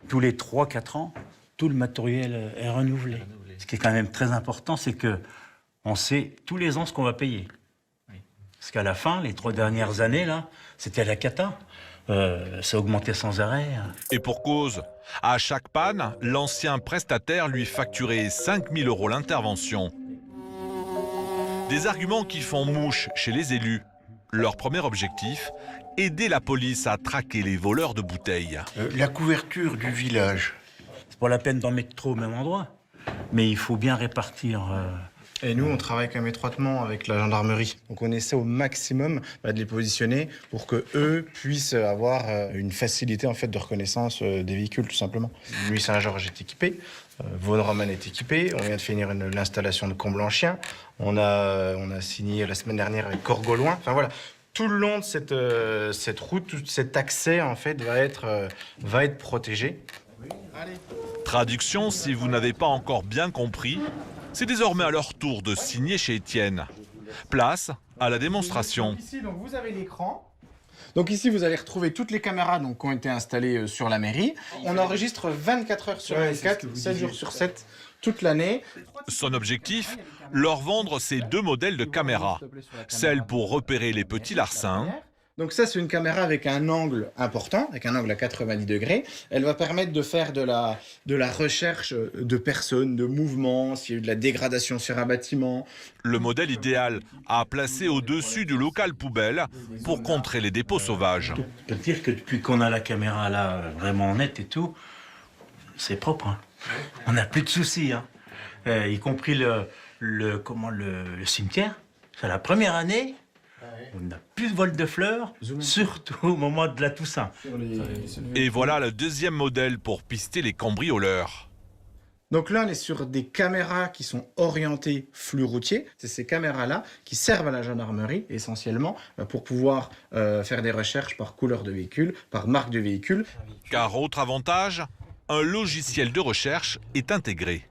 Tous les 3-4 ans, tout le matériel est renouvelé. Ce qui est quand même très important, c'est qu'on sait tous les ans ce qu'on va payer. Parce qu'à la fin, les 3 dernières années, là, c'était la cata. Ça augmentait sans arrêt. Et pour cause, à chaque panne, l'ancien prestataire lui facturait 5 000 € l'intervention. Des arguments qui font mouche chez les élus. Leur premier objectif, aider la police à traquer les voleurs de bouteilles. La couverture du village. C'est pas la peine d'en mettre trop au même endroit. Mais il faut bien répartir... Et nous, on travaille quand même étroitement avec la gendarmerie. Donc on essaie au maximum de les positionner pour qu'eux puissent avoir une facilité en fait, de reconnaissance des véhicules, tout simplement. Nuit Saint-Georges est équipé, Vosne-Romanée est équipé, on vient de finir l'installation de Comblanchien, on a signé la semaine dernière avec Corgauloin. Enfin voilà, tout le long de cette route, tout cet accès en fait va être protégé. Traduction, si vous n'avez pas encore bien compris, c'est désormais à leur tour de signer chez Étienne. Place à la démonstration. Ici, donc, vous avez l'écran. Donc ici, vous allez retrouver toutes les caméras qui ont été installées sur la mairie. On enregistre 24 heures sur 24, 7 jours sur 7, toute l'année. Son objectif, leur vendre ces 2 modèles de caméras. Celle pour repérer les petits larcins. Donc ça, c'est une caméra avec un angle important, avec un angle à 90 degrés. Elle va permettre de faire de la recherche de personnes, de mouvements, s'il y a eu de la dégradation sur un bâtiment. Le modèle idéal à placer au-dessus du local poubelle pour contrer les dépôts sauvages. Je peux te dire que depuis qu'on a la caméra là, vraiment nette et tout, c'est propre. Hein. On n'a plus de soucis, hein. Y compris le cimetière. C'est la première année. On n'a plus de vol de fleurs, surtout au moment de la Toussaint. Et voilà le deuxième modèle pour pister les cambrioleurs. Donc là, on est sur des caméras qui sont orientées flux routier. C'est ces caméras-là qui servent à la gendarmerie, essentiellement, pour pouvoir faire des recherches par couleur de véhicule, par marque de véhicule. Car autre avantage, un logiciel de recherche est intégré.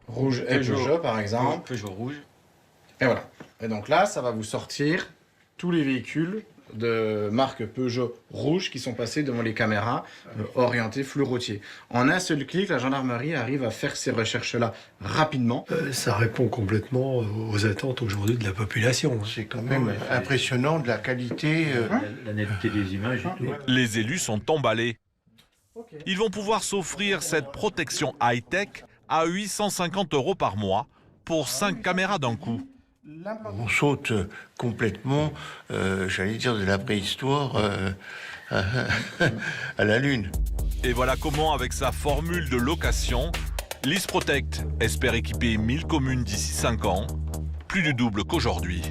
Rouge et Peugeot, par exemple. Peugeot rouge. Et voilà. Et donc là, ça va vous sortir tous les véhicules de marque Peugeot rouge qui sont passés devant les caméras orientées flux routier. En un seul clic, la gendarmerie arrive à faire ces recherches-là rapidement. Ça répond complètement aux attentes aujourd'hui de la population. C'est quand même impressionnant de la qualité. La netteté des images et tout. Les élus sont emballés. Ils vont pouvoir s'offrir cette protection high-tech à 850 € par mois pour 5 caméras d'un coup. On saute complètement, j'allais dire, de la préhistoire à la Lune. Et voilà comment, avec sa formule de location, LeaseProtect espère équiper 1000 communes d'ici 5 ans, plus du double qu'aujourd'hui.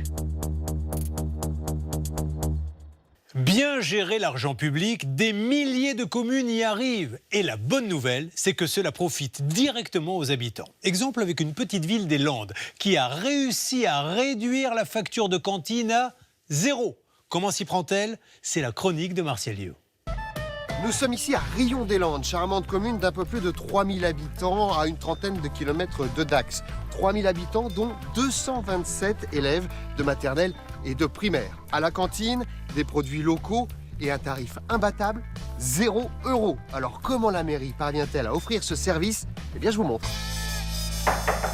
Bien gérer l'argent public, des milliers de communes y arrivent. Et la bonne nouvelle, c'est que cela profite directement aux habitants. Exemple avec une petite ville des Landes qui a réussi à réduire la facture de cantine à 0. Comment s'y prend-elle? C'est la chronique de Martial Lieu. Nous sommes ici à Rion-des-Landes, charmante commune d'un peu plus de 3000 habitants à une trentaine de kilomètres de Dax. 3000 habitants dont 227 élèves de maternelle et de primaire. À la cantine, des produits locaux et un tarif imbattable, 0 €. Alors comment la mairie parvient-elle à offrir ce service? Eh bien je vous montre.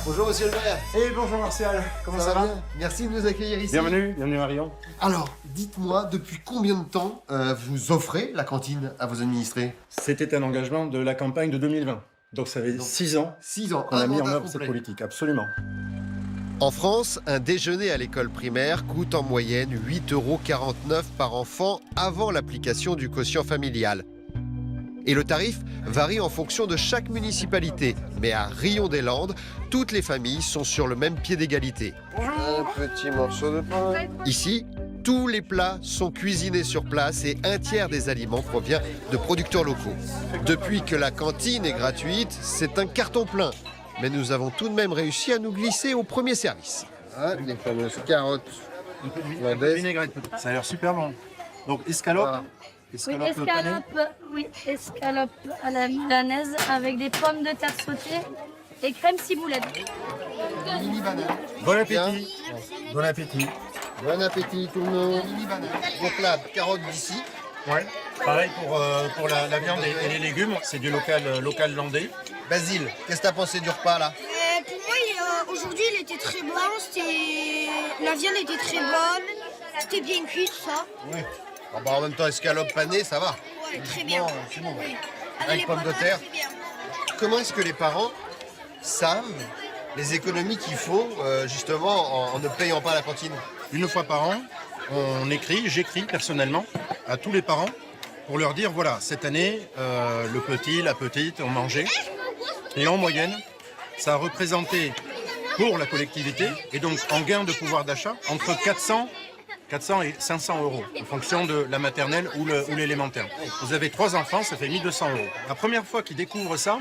Bonjour monsieur le maire. Et bonjour Martial, comment ça va bien? Merci de nous accueillir ici. Bienvenue à Rion. Alors, dites-moi, depuis combien de temps vous offrez la cantine à vos administrés? C'était un engagement de la campagne de 2020. Donc ça fait 6 ans, 6 ans qu'on a mis en mandat œuvre cette complet. politique, absolument. En France, un déjeuner à l'école primaire coûte en moyenne 8,49 € par enfant avant l'application du quotient familial. Et le tarif varie en fonction de chaque municipalité. Mais à Rion-des-Landes, toutes les familles sont sur le même pied d'égalité. Un petit morceau de pain. Ici, tous les plats sont cuisinés sur place et un tiers des aliments provient de producteurs locaux. Depuis que la cantine est gratuite, c'est un carton plein. Mais nous avons tout de même réussi à nous glisser au premier service. Ah, les fameuses carottes. Vinaigrette. Ça a l'air super bon. Donc escalope. Escalope à la milanaise avec des pommes de terre sautées et crème ciboulette. Mini banane. Bon appétit. Bon appétit. Bon appétit tout le monde. Donc là, carottes d'ici. Ouais. Pareil pour la viande et les légumes, c'est du local landais. Basile, qu'est-ce que t'as pensé du repas là? Pour moi, aujourd'hui, il était très bon. La viande était très bonne. C'était bien cuit, tout ça. Oui. Ah bah en même temps, escalope panée, ça va. Ouais, très bien. C'est bon. Oui. Avec pommes de terre. Comment est-ce que les parents savent les économies qu'ils font justement en ne payant pas la cantine? Une fois par an, j'écris personnellement à tous les parents pour leur dire voilà, cette année, le petit, la petite ont mangé. Et en moyenne, ça a représenté pour la collectivité, et donc en gain de pouvoir d'achat, entre 400 et 500 € en fonction de la maternelle ou l'élémentaire. Vous avez 3 enfants, ça fait 1200 €. La première fois qu'ils découvrent ça,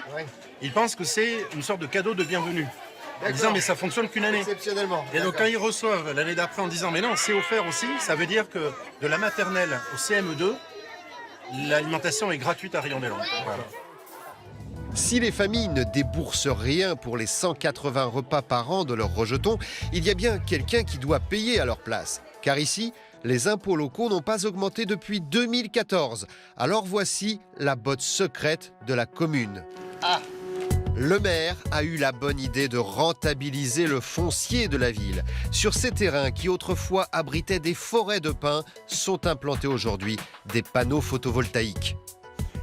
ils pensent que c'est une sorte de cadeau de bienvenue. En disant mais ça fonctionne qu'une année. Exceptionnellement. Et donc quand ils reçoivent l'année d'après en disant mais non, c'est offert aussi, ça veut dire que de la maternelle au CM2, l'alimentation est gratuite à Rion-des-Landes. Voilà. Si les familles ne déboursent rien pour les 180 repas par an de leurs rejetons, il y a bien quelqu'un qui doit payer à leur place. Car ici, les impôts locaux n'ont pas augmenté depuis 2014. Alors voici la botte secrète de la commune. Ah! Le maire a eu la bonne idée de rentabiliser le foncier de la ville. Sur ces terrains qui autrefois abritaient des forêts de pins, sont implantés aujourd'hui des panneaux photovoltaïques.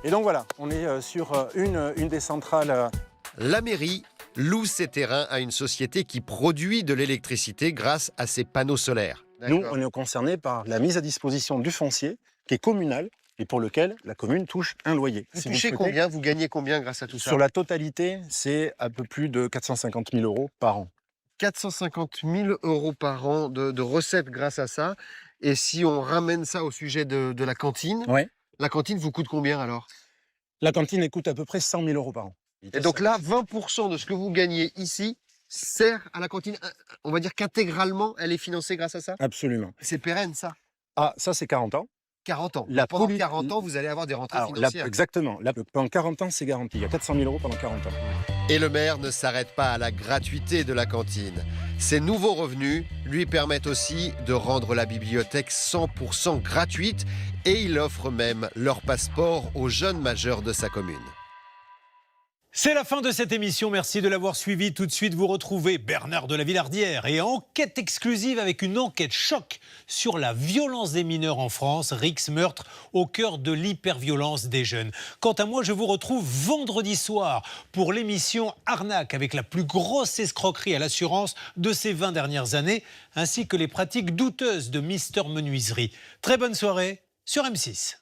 Et donc voilà, on est sur une des centrales. La mairie loue ces terrains à une société qui produit de l'électricité grâce à ces panneaux solaires. Nous, on est concernés par la mise à disposition du foncier qui est communal et pour lequel la commune touche un loyer. Vous touchez combien? Vous gagnez combien grâce à tout ça? Sur la totalité, c'est un peu plus de 450 000 € par an. 450 000 € par an de recettes grâce à ça. Et si on ramène ça au sujet de la cantine, la cantine vous coûte combien alors? La cantine elle coûte à peu près 100 000 € par an. Et donc là, 20% de ce que vous gagnez ici sert à la cantine. On va dire qu'intégralement, elle est financée grâce à ça? Absolument. C'est pérenne ça? Ah, ça c'est 40 ans. 40 ans. Pendant 40 ans, vous allez avoir des rentrées financières. Exactement. Pendant 40 ans, c'est garanti. Il y a 400 000 € pendant 40 ans. Et le maire ne s'arrête pas à la gratuité de la cantine. Ces nouveaux revenus lui permettent aussi de rendre la bibliothèque 100% gratuite et il offre même leur passeport aux jeunes majeurs de sa commune. C'est la fin de cette émission, merci de l'avoir suivi. Tout de suite, vous retrouvez Bernard de la Villardière et enquête exclusive avec une enquête choc sur la violence des mineurs en France, Rix meurtre au cœur de l'hyperviolence des jeunes. Quant à moi, je vous retrouve vendredi soir pour l'émission Arnaque avec la plus grosse escroquerie à l'assurance de ces 20 dernières années, ainsi que les pratiques douteuses de Mister Menuiserie. Très bonne soirée sur M6.